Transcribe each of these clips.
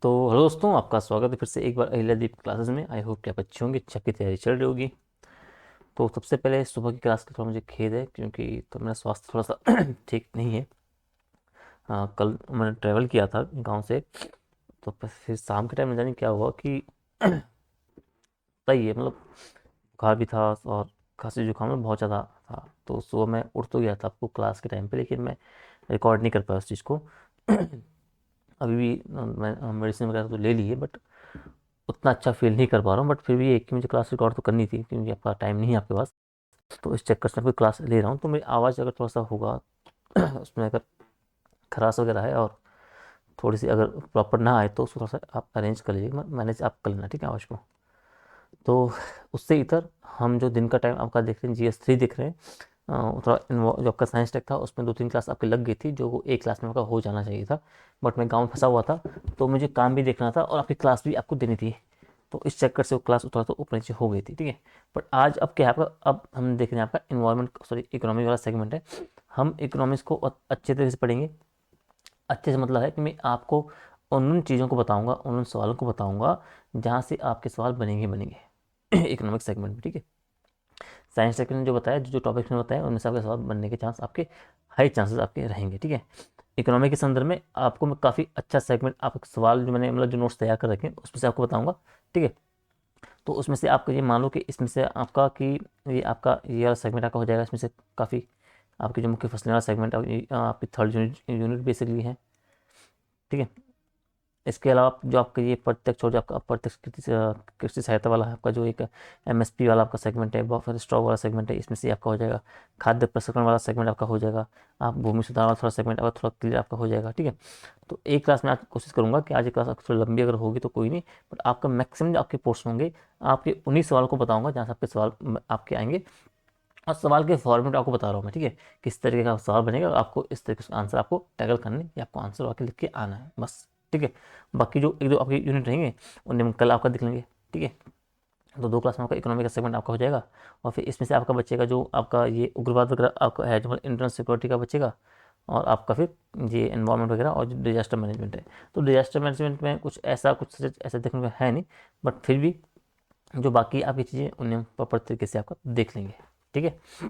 तो हेलो दोस्तों, आपका स्वागत है फिर से एक बार अहिल्यादीप क्लासेस में। आई होप कि आप अच्छे होंगे, अच्छा की तैयारी चल रही होगी। तो सबसे पहले सुबह की क्लास का थोड़ा मुझे खेद है, क्योंकि तो मेरा स्वास्थ्य थोड़ा सा ठीक नहीं है। कल मैंने ट्रैवल किया था गांव से, तो फिर शाम के टाइम में जाने क्या हुआ कि सही है, मतलब बुखार भी था और खांसी जुकाम में बहुत ज़्यादा था। तो सुबह मैं उठ तो गया था आपको क्लास के टाइम पे, लेकिन मैं रिकॉर्ड नहीं कर पाया उस चीज़ को। अभी भी मैं मेडिसिन वगैरह तो ले ली है, बट उतना अच्छा फील नहीं कर पा रहा हूँ। बट फिर भी एक कि मुझे क्लास रिकॉर्ड तो करनी थी, क्योंकि आपका टाइम नहीं है आपके पास। तो इस चक्कर से मैं क्लास ले रहा हूँ, तो मेरी आवाज़ अगर थोड़ा सा होगा उसमें अगर खराश वगैरह है और थोड़ी सी अगर प्रॉपर ना आए, तो उसको थोड़ा सा आप अरेंज कर लीजिए, मैनेज आप कर लेना, ठीक है, आवाज़ को। तो उससे इधर हम जो दिन का टाइम आपका देख रहे हैं, GS3 देख रहे हैं। थोड़ा जो आपका साइंस टेक था, उसमें 2-3 क्लास आपकी लग गई थी, जो वो एक क्लास में आपका हो जाना चाहिए था। बट मैं गाँव में फंसा हुआ था, तो मुझे काम भी देखना था और आपकी क्लास भी आपको देनी थी। तो इस चक्कर से वो क्लास थोड़ा सा ऊपर नीचे हो गई थी, ठीक है। बट आज अब क्या है आपका, अब हम देख रहे हैं आपका इन्वायरमेंट, सॉरी, इकोनॉमी वाला सेगमेंट है। हम इकोनॉमिक्स को अच्छे तरीके से पढ़ेंगे। अच्छे से मतलब है कि मैं आपको उन चीज़ों को बताऊंगा, उन सवालों को बताऊंगा जहाँ से आपके सवाल बनेंगे बनेंगे इकोनॉमिक सेगमेंट में, ठीक है। साइंस सेक्टर ने जो बताया, जो टॉपिक्स में बताया, उनमें से आपके सवाल बनने के चांस आपके हाई चांसेस आपके रहेंगे, ठीक है। इकोनॉमी के संदर्भ में आपको मैं काफ़ी अच्छा सेगमेंट, आप सवाल जो मैंने मतलब जो नोट्स तैयार कर रखे हैं उसमें से आपको बताऊंगा, ठीक है। तो उसमें से आपको ये मान लो कि इसमें से आपका कि ये वाला सेगमेंट आपका हो जाएगा। इसमें से काफ़ी आपकी जो मुख्य फसलें वाला सेगमेंट आपकी थर्ड यूनिट बेसिकली है, ठीक है। इसके अलावा जो आपका ये प्रत्यक्ष और जो आपका अप्रत्यक्ष कृषि सहायता वाला है, आपका जो एक MSP वाला आपका सेगमेंट है, बफर स्टॉक वाला सेगमेंट है, इसमें से आपका हो जाएगा। खाद्य प्रसंस्करण वाला सेगमेंट आपका हो जाएगा। आप भूमि सुधार वाला थोड़ा सेगमेंट आपका थोड़ा क्लियर आपका हो जाएगा, ठीक है। तो एक क्लास में आज कोशिश करूंगा कि आज एक क्लास आपकी थोड़ी लंबी अगर होगी तो कोई नहीं, बट आपका मैक्सिमम जो आपके पोर्शन होंगे, आपके उन्हीं सवालों को बताऊंगा जहाँ से आपके सवाल आपके आएंगे। और सवाल के फॉर्मेट आपको बता रहा हूँ मैं, ठीक है। किस तरीके का सवाल बनेगा, आपको इस तरीके से आंसर आपको टैकल करने या आपको आंसर वाके लिख के आना है, बस, ठीक है। बाकी जो एक दो आपके यूनिट रहेंगे, उन्हें हम कल आपका देख लेंगे, ठीक है। तो 2 क्लास में आपका इकोनॉमिक का सेगमेंट आपका हो जाएगा। और फिर इसमें से आपका बचेगा जो आपका ये उग्रवाद वगैरह आपका है, जो इंटरनल सिक्योरिटी का बचेगा। और आपका फिर ये एनवायरनमेंट वगैरह और जो डिजास्टर मैनेजमेंट है। तो डिजास्टर मैनेजमेंट में कुछ ऐसा देखने को है नहीं, बट फिर भी जो बाकी आपकी चीज़ें उन्हें प्रॉपर तरीके से आपका देख लेंगे, ठीक है।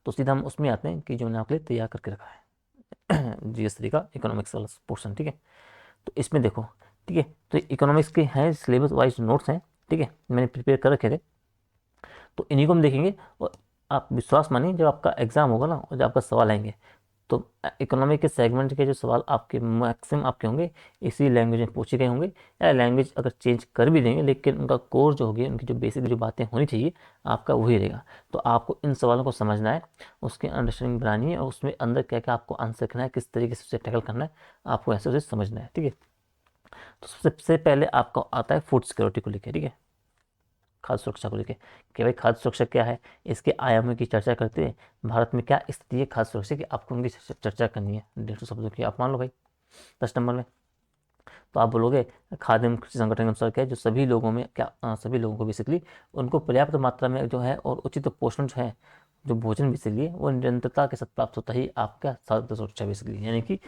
तो सीधा हम उसमें आते हैं कि जो मैंने आपके लिए तैयार करके रखा है GS3 का इकोनॉमिक्स वाला पोर्शन, ठीक है। तो इसमें देखो, ठीक है। तो इकोनॉमिक्स के हैं सिलेबस वाइज नोट्स हैं, ठीक है, मैंने प्रिपेयर कर रखे थे। तो इन्हीं को हम देखेंगे। और आप विश्वास मानिए, जब आपका एग्जाम होगा ना और जब आपका सवाल आएंगे, तो इकोनॉमिक के सेगमेंट के जो सवाल आपके मैक्सिमम आपके होंगे इसी लैंग्वेज में पूछे गए होंगे। या लैंग्वेज अगर चेंज कर भी देंगे, लेकिन उनका कोर जो होगी, उनकी जो बेसिक जो बातें होनी चाहिए, आपका वही रहेगा। तो आपको इन सवालों को समझना है, उसकी अंडरस्टैंडिंग बनानी है, और उसमें अंदर क्या क्या आपको आंसर करना है, किस तरीके से उसे टैकल करना है, आपको ऐसे उसे समझना है, ठीक है। तो सबसे पहले आपको आता है फूड सिक्योरिटी को लेकर, ठीक है, खाद्य सुरक्षा को लेकर कि भाई खाद्य सुरक्षा क्या है, इसके आयामों की चर्चा करते हैं। भारत में क्या स्थिति है खाद्य सुरक्षा की, आपको उनकी चर्चा करनी है 150 शब्दों की। आप मान लो भाई 10 नंबर में, तो आप बोलोगे खाद्य एवं कृषि संगठन के अनुसार क्या है, जो सभी लोगों में क्या सभी लोगों को बेसिकली उनको पर्याप्त मात्रा में जो है और उचित पोषण जो है, जो भोजन बेसिकली वो निरंतरता के साथ प्राप्त होता ही आपका खाद्य सुरक्षा बेसिकली, यानी कि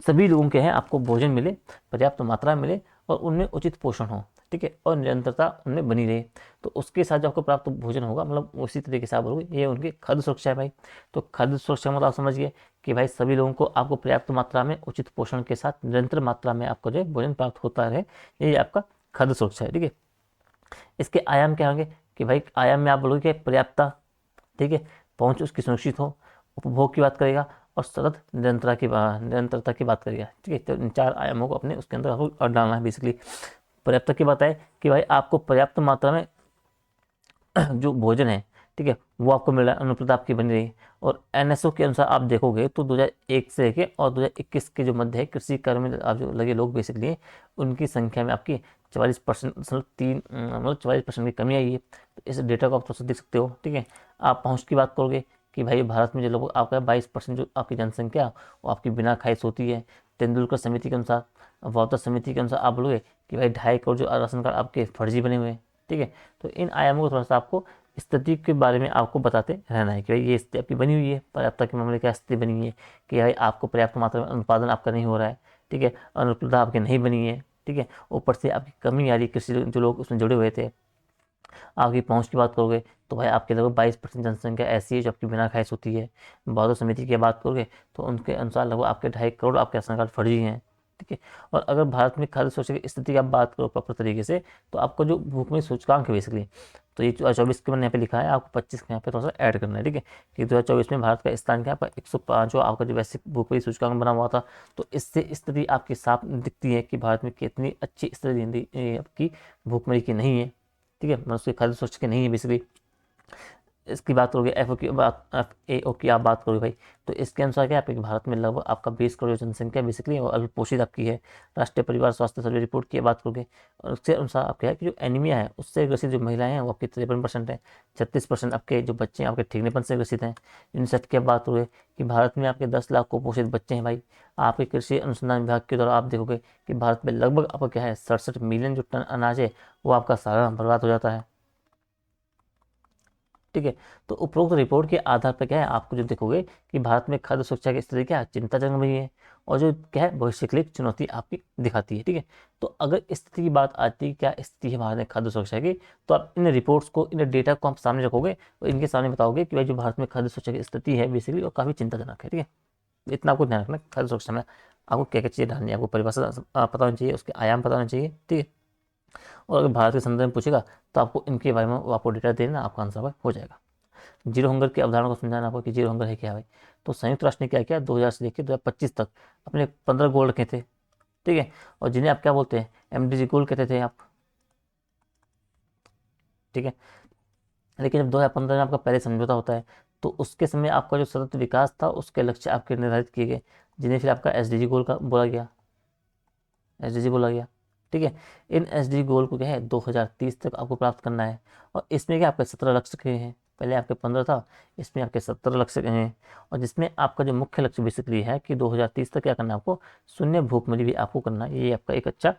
सभी लोगों के हैं आपको भोजन मिले, पर्याप्त मात्रा में मिले, और उनमें उचित पोषण हो, ठीक है, और निरंतरता उनमें बनी रहे। तो उसके साथ जो आपको प्राप्त भोजन होगा, मतलब उसी तरीके से आप बोलोगे ये उनकी खाद्य सुरक्षा है भाई। तो खाद्य सुरक्षा मतलब आप समझिए कि भाई सभी लोगों को आपको पर्याप्त मात्रा में उचित पोषण के साथ निरंतर मात्रा में आपको जो है भोजन प्राप्त होता रहे, यही आपका खाद्य सुरक्षा है, ठीक है। इसके आयाम क्या होंगे कि भाई आयाम में आप बोलोगे कि पर्याप्तता, ठीक है, पहुंच उसकी सुनिश्चित हो, उपभोग की बात करेगा, और सतत निरंतरता की बात करेगा, ठीक है। तो इन 4 आयामों को अपने उसके अंदर आपको डालना है बेसिकली। पर्याप्त की बात है कि भाई आपको पर्याप्त मात्रा में जो भोजन है, ठीक है, वो आपको मिल रहा है, अनुपलब्धता आपकी बनी रही। और NSO के अनुसार आप देखोगे तो 2001 से लेके और 2021 के जो मध्य है, कृषि कार्य में आप जो लगे लोग बेसिकली, उनकी संख्या में आपकी 44% मतलब 44% की कमी आई है। तो इस डेटा को आप थोड़ा सा देख सकते हो, ठीक है। आप पहुँच की बात करोगे कि भाई भारत में जो लोग आपका 22% जो आपकी जनसंख्या वो आपकी बिना खाए सोती है। तेंदुलकर समिति के अनुसार, वार्ता समिति के अनुसार आप बोलोगे कि भाई 2.5 करोड़ जो राशन कार्ड आपके फर्जी बने हुए हैं, ठीक है। तो इन आयामों को थोड़ा सा आपको स्थिति के बारे में आपको बताते रहना है कि भाई ये स्थिति आपकी बनी हुई है, पर्याप्तता के मामले क्या स्थिति बनी है, कि भाई आपको पर्याप्त मात्रा में उत्पादन आपका नहीं हो रहा है, ठीक है, अनुत्पादन आपकी नहीं बनी है, ठीक है। ऊपर से आपकी कमी आ रही कृषि, जो लोग उसमें जुड़े हुए थे। आपकी पहुंच की बात करोगे तो भाई आपके लगभग 22% जनसंख्या ऐसी है जो आपकी बिना खाए सोती है। बौद्ध समिति की बात करोगे तो उनके अनुसार लगभग आपके 2.5 करोड़ आपके राशन कार्ड फर्जी हैं, ठीक है। और अगर भारत में खाद्य सुरक्षा की स्थिति की आप बात करो प्रॉपर तरीके से, तो आपको जो भूखमरी सूचकांक है बेसिकली, तो ये 2024 के मैंने यहाँ पे लिखा है, आपको 25 के यहाँ पे थोड़ा सा ऐड करना है, ठीक है। कि 2024 में भारत का स्थान क्या है, 105 जो आपका जो वैसे भूखमरी सूचकांक बना हुआ था। तो इससे स्थिति आपकी साफ दिखती है कि भारत में कितनी अच्छी स्थिति आपकी भूखमरी की नहीं है, ठीक है। मतलब उसके खाद्य सुरक्षा की नहीं है बेसिकली। इसकी बात करोगे एफ की बात, एफ ए ओ की आप बात करोगे भाई, तो इसके अनुसार क्या है, आपके भारत में लगभग आपका 20 करोड़ जनसंख्या बेसिकली और अल्पपोषित आपकी है। राष्ट्रीय परिवार स्वास्थ्य सर्वे रिपोर्ट की बात करोगे और उसके अनुसार आपका है कि जो एनीमिया है उससे ग्रसित जो महिलाएं हैं वो आपकी 53% है। 36% आपके जो बच्चे हैं आपके ठीकनेपन से ग्रसित हैं। यूनिसेफ की बात करोगे कि भारत में आपके 10 लाख कुपोषित बच्चे हैं भाई। आपके कृषि अनुसंधान विभाग के द्वारा आप देखोगे कि भारत में लगभग आपका क्या है 67 मिलियन जो टन अनाज है वो आपका सारा बर्बाद हो जाता है, ठीक है। तो उपरोक्त रिपोर्ट के आधार पर क्या है, आपको जो देखोगे कि भारत में खाद्य सुरक्षा की स्थिति क्या है, चिंताजनक रही है और जो क्या है भविष्य के लिए चुनौती आपकी दिखाती है, ठीक है। तो अगर इस स्थिति की बात आती है क्या स्थिति है भारत में खाद्य सुरक्षा की, तो आप इन रिपोर्ट्स को, इन डेटा को आप सामने रखोगे और इनके सामने बताओगे कि भाई जो भारत में खाद्य सुरक्षा की स्थिति है बेसिकली वो काफ़ी चिंताजनक है, ठीक है। इतना आपको ध्यान रखना खाद्य सुरक्षा में आपको क्या क्या चीज़ें डालनी है, आपको परिभाषा पता होनी चाहिए, उसके आयाम पता होना चाहिए, ठीक है। और अगर भारत के संदर्भ में पूछेगा तो आपको इनके बारे में आपको डेटा देना, आपका आंसर हो जाएगा। जीरो हंगर की अवधारणा को समझाना आपको कि जीरो हंगर है क्या भाई। तो संयुक्त राष्ट्र ने क्या किया, 2000 से लेकर 2025 तक अपने 15 गोल रखे थे, ठीक है। और जिन्हें आप क्या बोलते हैं, एमडीजी गोल कहते थे आप, ठीक है। लेकिन जब 2015 में आपका पहले समझौता होता है तो उसके समय आपका जो सतत विकास था उसके लक्ष्य आपके निर्धारित किए गए, जिन्हें फिर आपका एसडीजी गोल का बोला गया, एसडीजी बोला गया, ठीक है। इन एसडीजी गोल को क्या है 2030 तक आपको प्राप्त करना है। और इसमें क्या आपके 17 लक्ष्य के हैं, पहले आपके 15 था, इसमें आपके 17 लक्ष्य हैं। और जिसमें आपका जो मुख्य लक्ष्य बेसिकली है कि 2030 तक क्या करना है आपको, शून्य भूखमरी भी आपको करना है। ये आपका एक अच्छा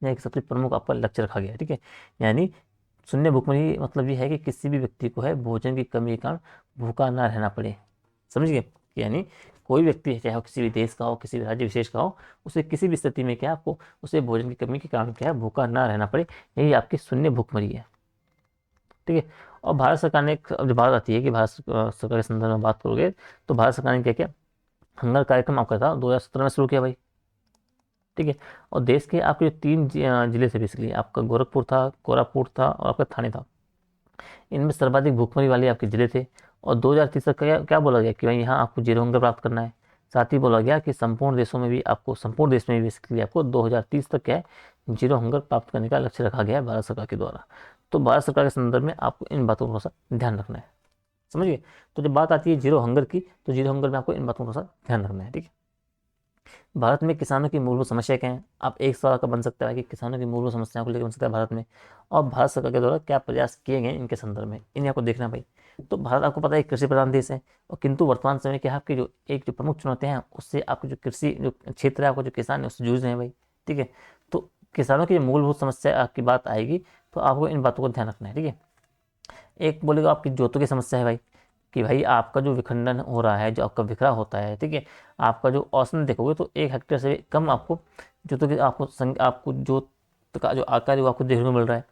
या एक सबसे प्रमुख आपका लक्ष्य रखा गया है, ठीक है। यानी शून्य भूखमरी मतलब ये है कि किसी भी व्यक्ति को है भोजन की कमी के कारण भूखा ना रहना पड़े, समझ गए। यानी कोई व्यक्ति है चाहे वो किसी भी देश का हो, किसी भी राज्य विशेष का हो, उसे किसी भी स्थिति में क्या आपको उसे भोजन की कमी के कारण क्या है भूखा ना रहना पड़े, यही आपकी शून्य भूखमरी है, ठीक है। और भारत सरकार ने अब जो बात आती है कि भारत सरकार के संदर्भ में बात करोगे तो भारत सरकार ने क्या किया, हंगर कार्यक्रम आपका था 2017 में शुरू किया भाई, ठीक है। और देश के आपके जो 3 जिले थे बेसिकली, आपका गोरखपुर था, कोरापुट था और आपका थाने था, इनमें सर्वाधिक भूखमरी वाले आपके जिले थे। और 2030 तक क्या क्या बोला गया कि भाई यहाँ आपको जीरो हंगर प्राप्त करना है। साथ ही बोला गया कि संपूर्ण देशों में भी आपको, संपूर्ण देश में भी बेसिकली आपको 2030 तक क्या है जीरो हंगर प्राप्त करने का लक्ष्य रखा गया है भारत सरकार के द्वारा। तो भारत सरकार के संदर्भ में आपको इन बातों को थोड़ा सा ध्यान रखना है, समझिए। तो जब बात आती है जीरो हंगर की, तो जीरो हंगर में आपको इन बातों को थोड़ा सा ध्यान रखना है, ठीक है। भारत में किसानों की मूलभूत समस्या क्या है, आप एक सवाल का बन सकता है कि किसानों की मूलभूत समस्याओं को लेकर बन सकता है भारत में, और भारत सरकार के द्वारा क्या प्रयास किए गए इनके संदर्भ में, इन्हें आपको देखना भाई। तो भारत आपको पता है कृषि प्रधान देश है, और किंतु वर्तमान समय के आपकी जो एक जो प्रमुख चुनौतियां हैं उससे आपकी जो कृषि जो क्षेत्र है, आपको जो किसान है उससे जूझ रहे हैं भाई, ठीक है। तो किसानों की जो मूलभूत समस्या आपकी बात आएगी तो आपको इन बातों को ध्यान रखना है, ठीक है। एक बोलेगा आपकी जोतों की समस्या है भाई, कि भाई आपका जो विखंडन हो रहा है, जो आपका बिखरा होता है, ठीक है। आपका जो औसतन देखोगे तो 1 हेक्टेयर से कम आपको जोतों की आपको जोत का जो आकार है वो आपको देखने को मिल रहा है।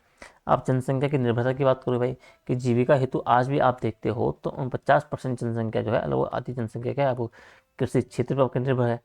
आप जनसंख्या की निर्भरता की बात करो भाई, कि जीविका हेतु आज भी आप देखते हो तो 50% जनसंख्या जो है अलग आधी जनसंख्या क्या है आपको कृषि क्षेत्र पर आपके निर्भर है,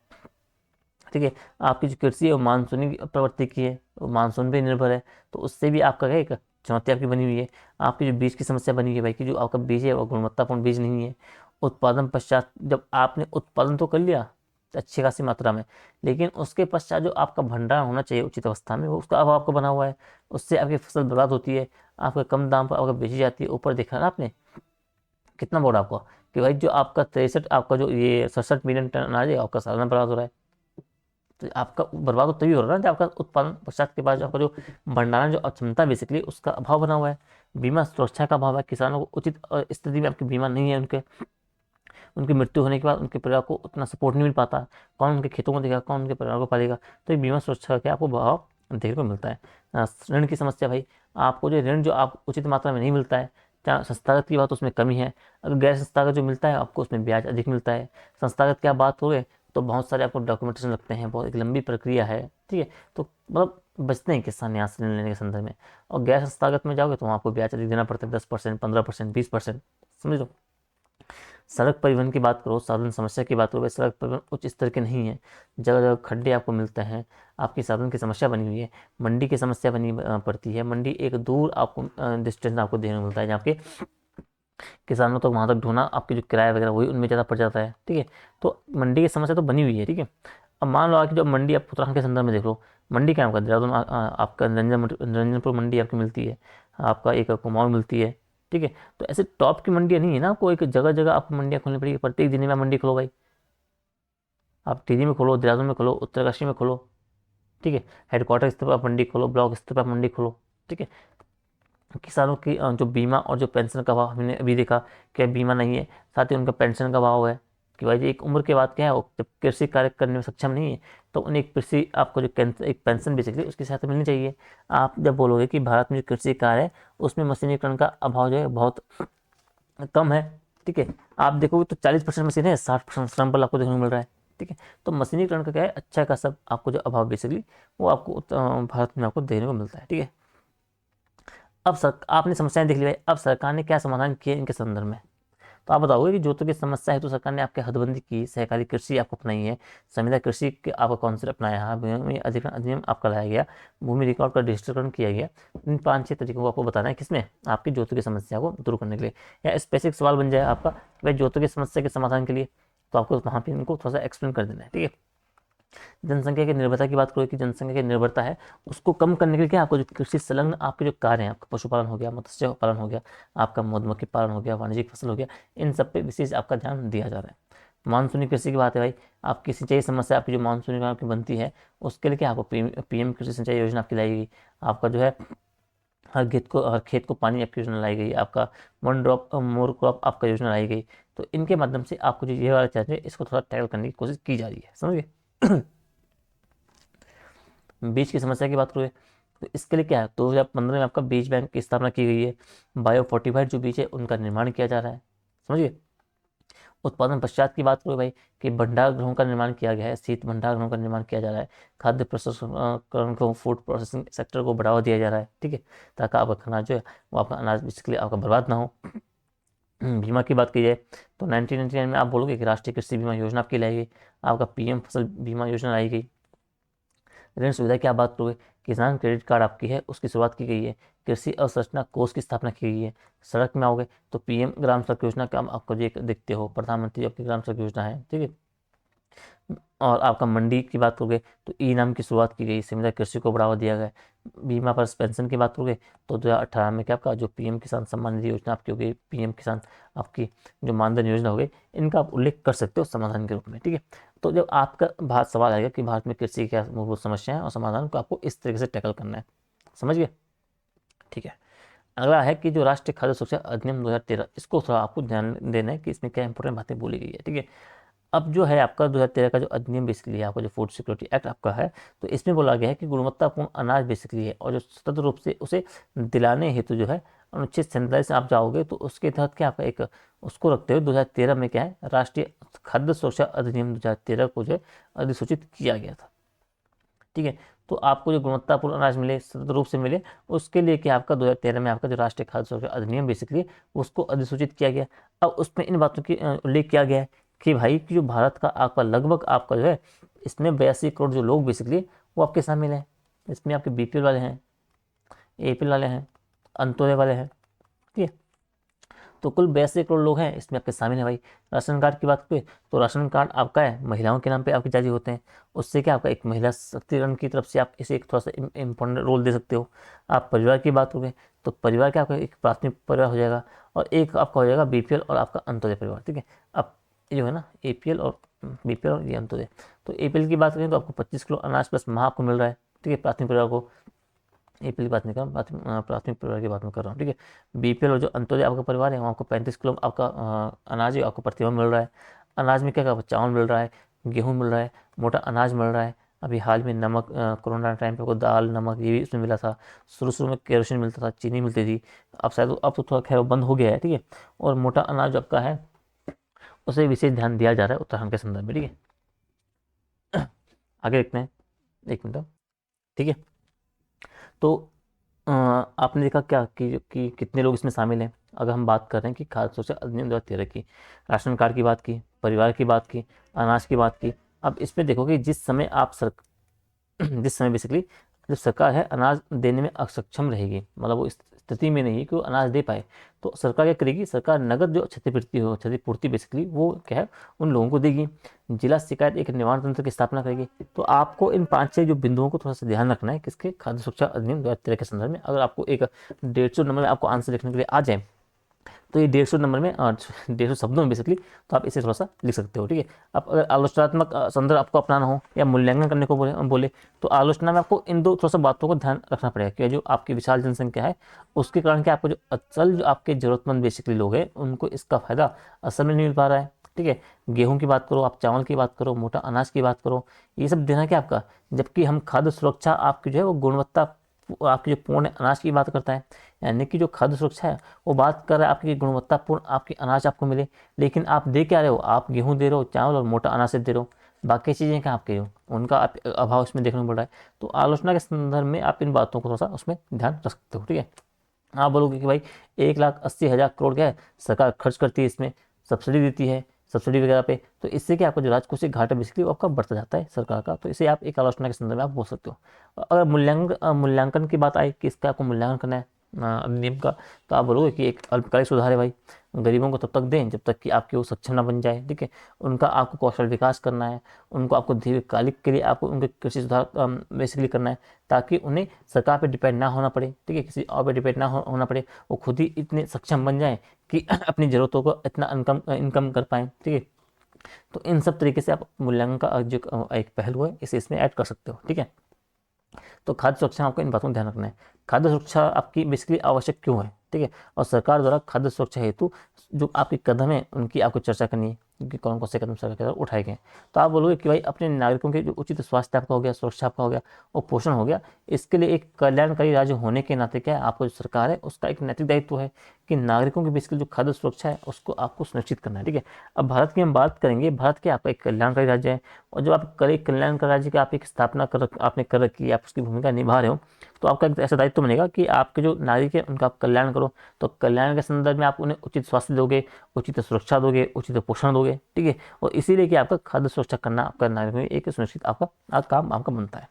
ठीक है। आपकी जो कृषि है वो मानसूनी प्रवृत्ति की है, वो मानसून पे निर्भर है। तो उससे भी आपका क्या है, एक चुनौती आपकी बनी हुई है। आपकी जो बीज की समस्या बनी हुई है भाई, कि जो आपका बीज है वो गुणवत्तापूर्ण बीज नहीं है। उत्पादन पश्चात जब आपने उत्पादन तो कर लिया अच्छी खासी मात्रा में, लेकिन उसके पश्चात जो आपका भंडारण होना चाहिए उचित अवस्था में वो उसका अभाव आपका बना हुआ है। उससे आपकी फसल बर्बाद होती है, आपका कम दाम पर आपका बेची जाती है। ऊपर देखा ना आपने कितना बोर्ड आपका, कि भाई जो आपका 63 आपका जो ये 67 मिलियन टन अनाज है आपका सालाना बर्बाद हो रहा है। तो आपका बर्बाद तो तभी हो रहा है ना जब आपका उत्पादन पश्चात के बाद जो आपका जो भंडारण जो क्षमता बेसिकली उसका अभाव बना हुआ है। बीमा सुरक्षा का अभाव है, किसानों को उचित स्थिति में आपकी बीमा नहीं है, उनके उनकी मृत्यु होने के बाद उनके परिवार को उतना सपोर्ट नहीं मिल पाता। कौन उनके खेतों को देगा, कौन उनके परिवार को पालेगा। तो ये बीमा सुरक्षा का क्या आपको अभाव देखने को मिलता है। ऋण की समस्या भाई, आपको जो ऋण जो आप उचित मात्रा में नहीं मिलता है। जहाँ संस्थागत की बात उसमें कमी है, अगर गैर संस्थागत जो मिलता है आपको उसमें ब्याज अधिक मिलता है। संस्थागत की आप बात करोगे तो बहुत सारे आपको डॉक्यूमेंटेशन लगते हैं, बहुत एक लंबी प्रक्रिया है, ठीक है। तो मतलब बचते हैं किसान यहाँ से ऋण लेने के संदर्भ में। और गैर संस्थागत में जाओगे तो वहाँ आपको ब्याज अधिक देना पड़ता है, 10%, 15%, 20%, समझ लो। सड़क परिवहन की बात करो, साधन समस्या की बात करो, भाई सड़क परिवहन उच्च स्तर के नहीं है, जगह जगह खड्डे आपको मिलते हैं, आपकी साधन की समस्या बनी हुई है। मंडी की समस्या बनी पड़ती है, मंडी एक दूर आपको डिस्टेंस आपको देने को मिलता है, जहाँ पे किसानों तक वहाँ तक ढोना आपके जो किराया वगैरह वही उनमें ज़्यादा पड़ जाता है, ठीक है। तो मंडी की समस्या तो बनी हुई है, ठीक है। अब मान लो कि जो मंडी आप उत्तराखंड के संदर्भ में देख लो, मंडी क्या आपका देहरादून आपका रंजनपुर मंडी आपकी मिलती है, आपका एक कुमाऊं मिलती है, ठीक है। तो ऐसे टॉप की मंडियाँ नहीं है ना, आपको एक जगह जगह आपको मंडियाँ खोलनी पड़ेगी, प्रत्येक जिले में आप मंडी खोलो भाई, आप टिहरी में खोलो, देहरादून में खोलो, उत्तरकाशी में खोलो, ठीक है। हेडक्वार्टर स्तर पर आप मंडी खोलो, ब्लॉक स्तर पर आप मंडी खोलो, ठीक है। किसानों की जो बीमा और जो पेंशन का भाव हमने अभी देखा, क्या बीमा नहीं है, साथ ही उनका पेंशन का भाव है कि भाई जी एक उम्र के बाद क्या है, वो जब कृषि कार्य करने में सक्षम नहीं है तो उन्हें एक कृषि आपको जो एक पेंशन बेसिकली उसकी सहायता मिलनी चाहिए। आप जब बोलोगे कि भारत में जो कृषि कार्य है उसमें मशीनीकरण का अभाव जो है बहुत कम है, ठीक है। आप देखोगे तो 40% मशीन है, 60% श्रम बल आपको देखने को मिल रहा है, ठीक है। तो मशीनीकरण का क्या है, अच्छा का सब आपको जो अभाव बेसिकली वो आपको भारत में आपको देखने को मिलता है, ठीक है। अब सर आपने समस्याएं देख ली भाई, अब सरकार ने क्या समाधान किए इनके संदर्भ में, तो आप बताओगे कि जोतों की समस्या है तो सरकार ने आपके हदबंदी की, सहकारी कृषि आपको अपनाई है, संविदा कृषि के आपका कॉन्सेप्ट अपनाया है, भूमि अधिग्रहण अधिनियम आपका लाया गया, भूमि रिकॉर्ड का डिजिटलीकरण किया गया। इन 5-6 तरीकों को आपको बताना है किसमें, आपकी जोतों की समस्या को दूर करने के लिए। या स्पेसिफिक सवाल बन जाए आपका कि भाई जोतों की समस्या के समाधान के लिए, तो आपको वहाँ पे इनको थोड़ा सा एक्सप्लेन कर देना है, ठीक है। जनसंख्या की निर्भरता की बात करो कि जनसंख्या की निर्भरता है उसको कम करने के लिए क्या, आपको जो कृषि संलग्न आपके जो कार्य हैं, आपका पशुपालन हो गया, मत्स्य पालन हो गया, आपका मधुमक्खी पालन हो गया, वाणिज्यिक फसल हो गया, इन सब पे विशेष आपका ध्यान दिया जा रहा है। मानसूनी कृषि की बात है भाई, आपकी सिंचाई समस्या आपकी जो मानसूनी आपकी बनती है उसके लिए क्या आपको पीएम कृषि सिंचाई योजना आपकी लाई गई, आपका जो है हर खेत को पानी आपकी योजना लाई गई, आपका वन ड्रॉप मोर क्रॉप आपका योजना लाई गई। तो इनके माध्यम से आपको जो ये वाला चीज़ है इसको थोड़ा टैकल करने की कोशिश की जा रही है, समझ गए। बीज की समस्या की बात करें तो इसके लिए क्या है, 2015 में आपका बीज बैंक की स्थापना की गई है, बायो फोर्टिफाइड जो बीज है उनका निर्माण किया जा रहा है, समझिए। उत्पादन पश्चात की बात करें भाई कि भंडार गृहों का निर्माण किया गया है, शीत भंडार गृहों का निर्माण किया जा रहा है, खाद्य प्रसंस्करण को, फूड प्रोसेसिंग सेक्टर को बढ़ावा दिया जा रहा है, ठीक है, ताकि आपका अनाज जो है वो आपका अनाज बेसिकली आपका बर्बाद ना हो। बीमा की बात की जाए तो 1999 में आप बोलोगे कि राष्ट्रीय कृषि बीमा योजना आपकी लाई गई, आपका पीएम फसल बीमा योजना लाई गई। ऋण सुविधा की आप बात करोगे, किसान क्रेडिट कार्ड आपकी है उसकी शुरुआत की गई है, कृषि अवसंरचना कोष की स्थापना की गई है। सड़क में आओगे तो पीएम ग्राम सड़क योजना का आपको जो देखते हो, प्रधानमंत्री आपकी ग्राम सड़क योजना है, ठीक है। और आपका मंडी की बात करोगे तो ई नाम की शुरुआत की गई, संविदा कृषि को बढ़ावा दिया गया। बीमा पर पेंशन की बात करोगे तो 2018 में क्या आपका जो पीएम किसान सम्मान निधि योजना आपकी हो गई, पीएम किसान आपकी जो मानधन योजना हो गई, इनका आप उल्लेख कर सकते हो समाधान के रूप में, ठीक है। तो जब आपका भारत सवाल आएगा कि भारत में कृषि की क्या मूलभूत समस्या है और समाधान को आपको इस तरीके से टैकल करना है, समझ गए, ठीक है। अगला है कि जो राष्ट्रीय खाद्य सुरक्षा अधिनियम 2013, इसको थोड़ा आपको ध्यान देना है कि इसमें क्या इंपॉर्टेंट बातें बोली गई है, ठीक है। अब जो है आपका 2013 का जो अधिनियम बेसिकली है, आपका जो फूड सिक्योरिटी एक्ट आपका है, तो इसमें बोला गया है कि गुणवत्तापूर्ण अनाज बेसिकली है और जो स्वतंत्र रूप से उसे दिलाने हेतु जो है अनुच्छेद 47 से आप जाओगे तो उसके तहत क्या आपका एक उसको रखते हुए 2013 में क्या है राष्ट्रीय खाद्य सुरक्षा अधिनियम 2013 को जो है अधिसूचित किया गया था, ठीक है। तो आपको जो गुणवत्तापूर्ण अनाज मिले, स्वतंत्र रूप से मिले, उसके लिए क्या आपका 2013 में आपका जो राष्ट्रीय खाद्य सुरक्षा अधिनियम बेसिकली उसको अधिसूचित किया गया। अब उसमें इन बातों की उल्लेख किया गया है कि भाई कि जो भारत का आपका लगभग आपका जो है इसमें 82 करोड़ जो लोग बेसिकली वो आपके शामिल हैं, इसमें आपके बीपीएल वाले हैं, एपीएल वाले हैं, अंत्योदय वाले हैं, ठीक है। तो कुल 82 करोड़ लोग हैं इसमें आपके शामिल हैं भाई। राशन कार्ड की बात करें तो राशन कार्ड आपका है महिलाओं के नाम पे आपके जारी होते हैं, उससे क्या आपका एक महिला सशक्तिकरण की तरफ से आप इसे एक थोड़ा सा इम्पोर्टेंट रोल दे सकते हो। आप परिवार की बात करें तो परिवार क्या आपका एक प्राथमिक परिवार हो जाएगा और एक आपका हो जाएगा बीपीएल और आपका अंत्योदय परिवार, ठीक है। अब ये जो है ना एपीएल और बीपीएल और ये अंत्योदय, तो एपीएल की बात करें तो आपको 25 किलो अनाज प्लस माह आपको मिल रहा है, ठीक है, प्राथमिक परिवार को। एपीएल की बात नहीं कर रहा हूँ, प्राथमिक परिवार की बात में कर रहा हूँ, ठीक है। बीपीएल और जो अंत्योदय आपका परिवार है वहाँ आपको 35 किलो आपका अनाज है आपको प्रति माह मिल रहा है। अनाज में क्या क्या चावल मिल रहा है, गेहूँ मिल रहा है, मोटा अनाज मिल रहा है। अभी हाल में नमक कोरोना टाइम पे आपको दाल नमक ये भी उसमें मिला था। शुरू शुरू में केरोसिन मिलता था, चीनी मिलती थी, अब शायद अब तो थोड़ा खैर बंद हो गया है, ठीक है। और मोटा अनाज आपका है उसे विशेष ध्यान दिया जा रहा है उत्तराखंड के संदर्भ में, ठीक है। आगे देखते हैं, एक मिनट। ठीक है, तो आपने देखा क्या कि कितने लोग इसमें शामिल हैं। अगर हम बात कर रहे हैं कि खाद्य सुरक्षा अधिनियम 2013 की, राशन कार्ड की बात की, परिवार की बात की, अनाज की बात की। अब इसमें देखो कि जिस समय आप जिस समय बेसिकली जब सरकार है अनाज देने में असक्षम रहेगी, मतलब वो इस स्थिति में नहीं है कि वो अनाज दे पाए, तो सरकार क्या करेगी, सरकार नगद जो क्षतिपूर्ति बेसिकली वो क्या है उन लोगों को देगी। जिला शिकायत एक निवारण तंत्र की स्थापना करेगी। तो आपको इन 5-6 जो बिंदुओं को थोड़ा सा ध्यान रखना है किसके, खाद्य सुरक्षा अधिनियम 2013 के संदर्भ में। अगर आपको एक 150 नंबर में आपको आंसर लिखने के लिए आ जाए, तो ये 150 नंबर में 150 शब्दों में बेसिकली, तो आप इसे थोड़ा सा लिख सकते हो। ठीक है, अब अगर आलोचनात्मक संदर्भ आपको अपनाना हो या मूल्यांकन करने को बोले तो आलोचना में आपको इन दो थोड़ा सा बातों को ध्यान रखना पड़ेगा कि जो आपकी विशाल जनसंख्या है उसके कारण क्या आपको जो असल जो आपके जरूरतमंद बेसिकली लोग हैं उनको इसका फायदा असल में नहीं मिल पा रहा है। ठीक है, गेहूं की बात करो, आप चावल की बात करो, मोटा अनाज की बात करो, ये सब देना क्या आपका, जबकि हम खाद्य सुरक्षा आपकी जो है वो गुणवत्ता आपकी जो पूर्ण अनाज की बात करता है, यानी कि जो खाद्य सुरक्षा है वो बात कर रहा है आपकी गुणवत्तापूर्ण आपकी अनाज आपको मिले। लेकिन आप दे क्या रहे हो, आप गेहूं दे रहे हो, चावल और मोटा अनाज से दे रहे हो, बाकी चीज़ें क्या आपके हो उनका आप अभाव इसमें देखने को मिल रहा है। तो आलोचना के संदर्भ में आप इन बातों को थोड़ा सा उसमें ध्यान रख सकते हो। ठीक है, आप बोलोगे कि भाई 1,80,000 करोड़ क्या है सरकार खर्च करती है इसमें, सब्सिडी देती है, सब्सिडी वगैरह पे, तो इससे क्या आपका जो राजकोषीय घाटा बेसिकली वो आपका बढ़ता जाता है सरकार का। तो इसे आप एक आलोचना के संदर्भ में आप बोल सकते हो। अगर मूल्यांकन की बात आए कि इसका आपको मूल्यांकन करना है अधिनियम का, तो आप बोलोगे कि एक अल्पकालिक सुधार है भाई, गरीबों को तब तक दें जब तक कि आपके वो सक्षम ना बन जाए। ठीक है, उनका आपको कौशल विकास करना है, उनको आपको दीर्घकालिक के लिए आपको उनके कृषि सुधार बेसिकली करना है, ताकि उन्हें सरकार पे डिपेंड ना होना पड़े। ठीक है, किसी और पे डिपेंड ना होना पड़े, वो खुद ही इतने सक्षम बन जाएं कि अपनी ज़रूरतों को इतना इनकम कर पाएँ। ठीक है, तो इन सब तरीके से आप मूल्यांकन का जो एक पहलू है इसे इसमें ऐड कर सकते हो। ठीक है, तो खाद्य सुरक्षा में आपको इन बातों को ध्यान रखना है। खाद्य सुरक्षा आपकी बेसिकली आवश्यक क्यों है, ठीक है, और सरकार द्वारा खाद्य सुरक्षा हेतु जो आपके कदम है उनकी आपको चर्चा करनी है कि कौन कौन से कदम सरकार के द्वारा उठाए गए हैं। तो आप बोलोगे कि भाई अपने नागरिकों के जो उचित स्वास्थ्य आपका हो गया, सुरक्षा आपका हो गया और पोषण हो गया, इसके लिए एक कल्याणकारी राज्य होने के नाते क्या है, आपको जो सरकार है उसका एक नैतिक दायित्व है कि नागरिकों की बेसिकली जो खाद्य सुरक्षा है उसको आपको सुनिश्चित करना है। ठीक है, अब भारत की हम बात करेंगे, भारत क्या आपका एक कल्याणकारी राज्य है, और जब आप एक कल्याणकारी राज्य की आप एक स्थापना आपने कर रखी है, आप उसकी भूमिका निभा रहे हो, तो आपका एक ऐसा दायित्व बनेगा कि आपके जो नागरिक है उनका आप कल्याण करो। तो कल्याण के संदर्भ में आप उन्हें उचित स्वास्थ्य दोगे, उचित सुरक्षा दोगे, उचित पोषण दोगे। ठीक है, और इसीलिए कि आपका खाद्य सुरक्षा करना आपका नागरिक में एक सुनिश्चित आपका काम आपका बनता है।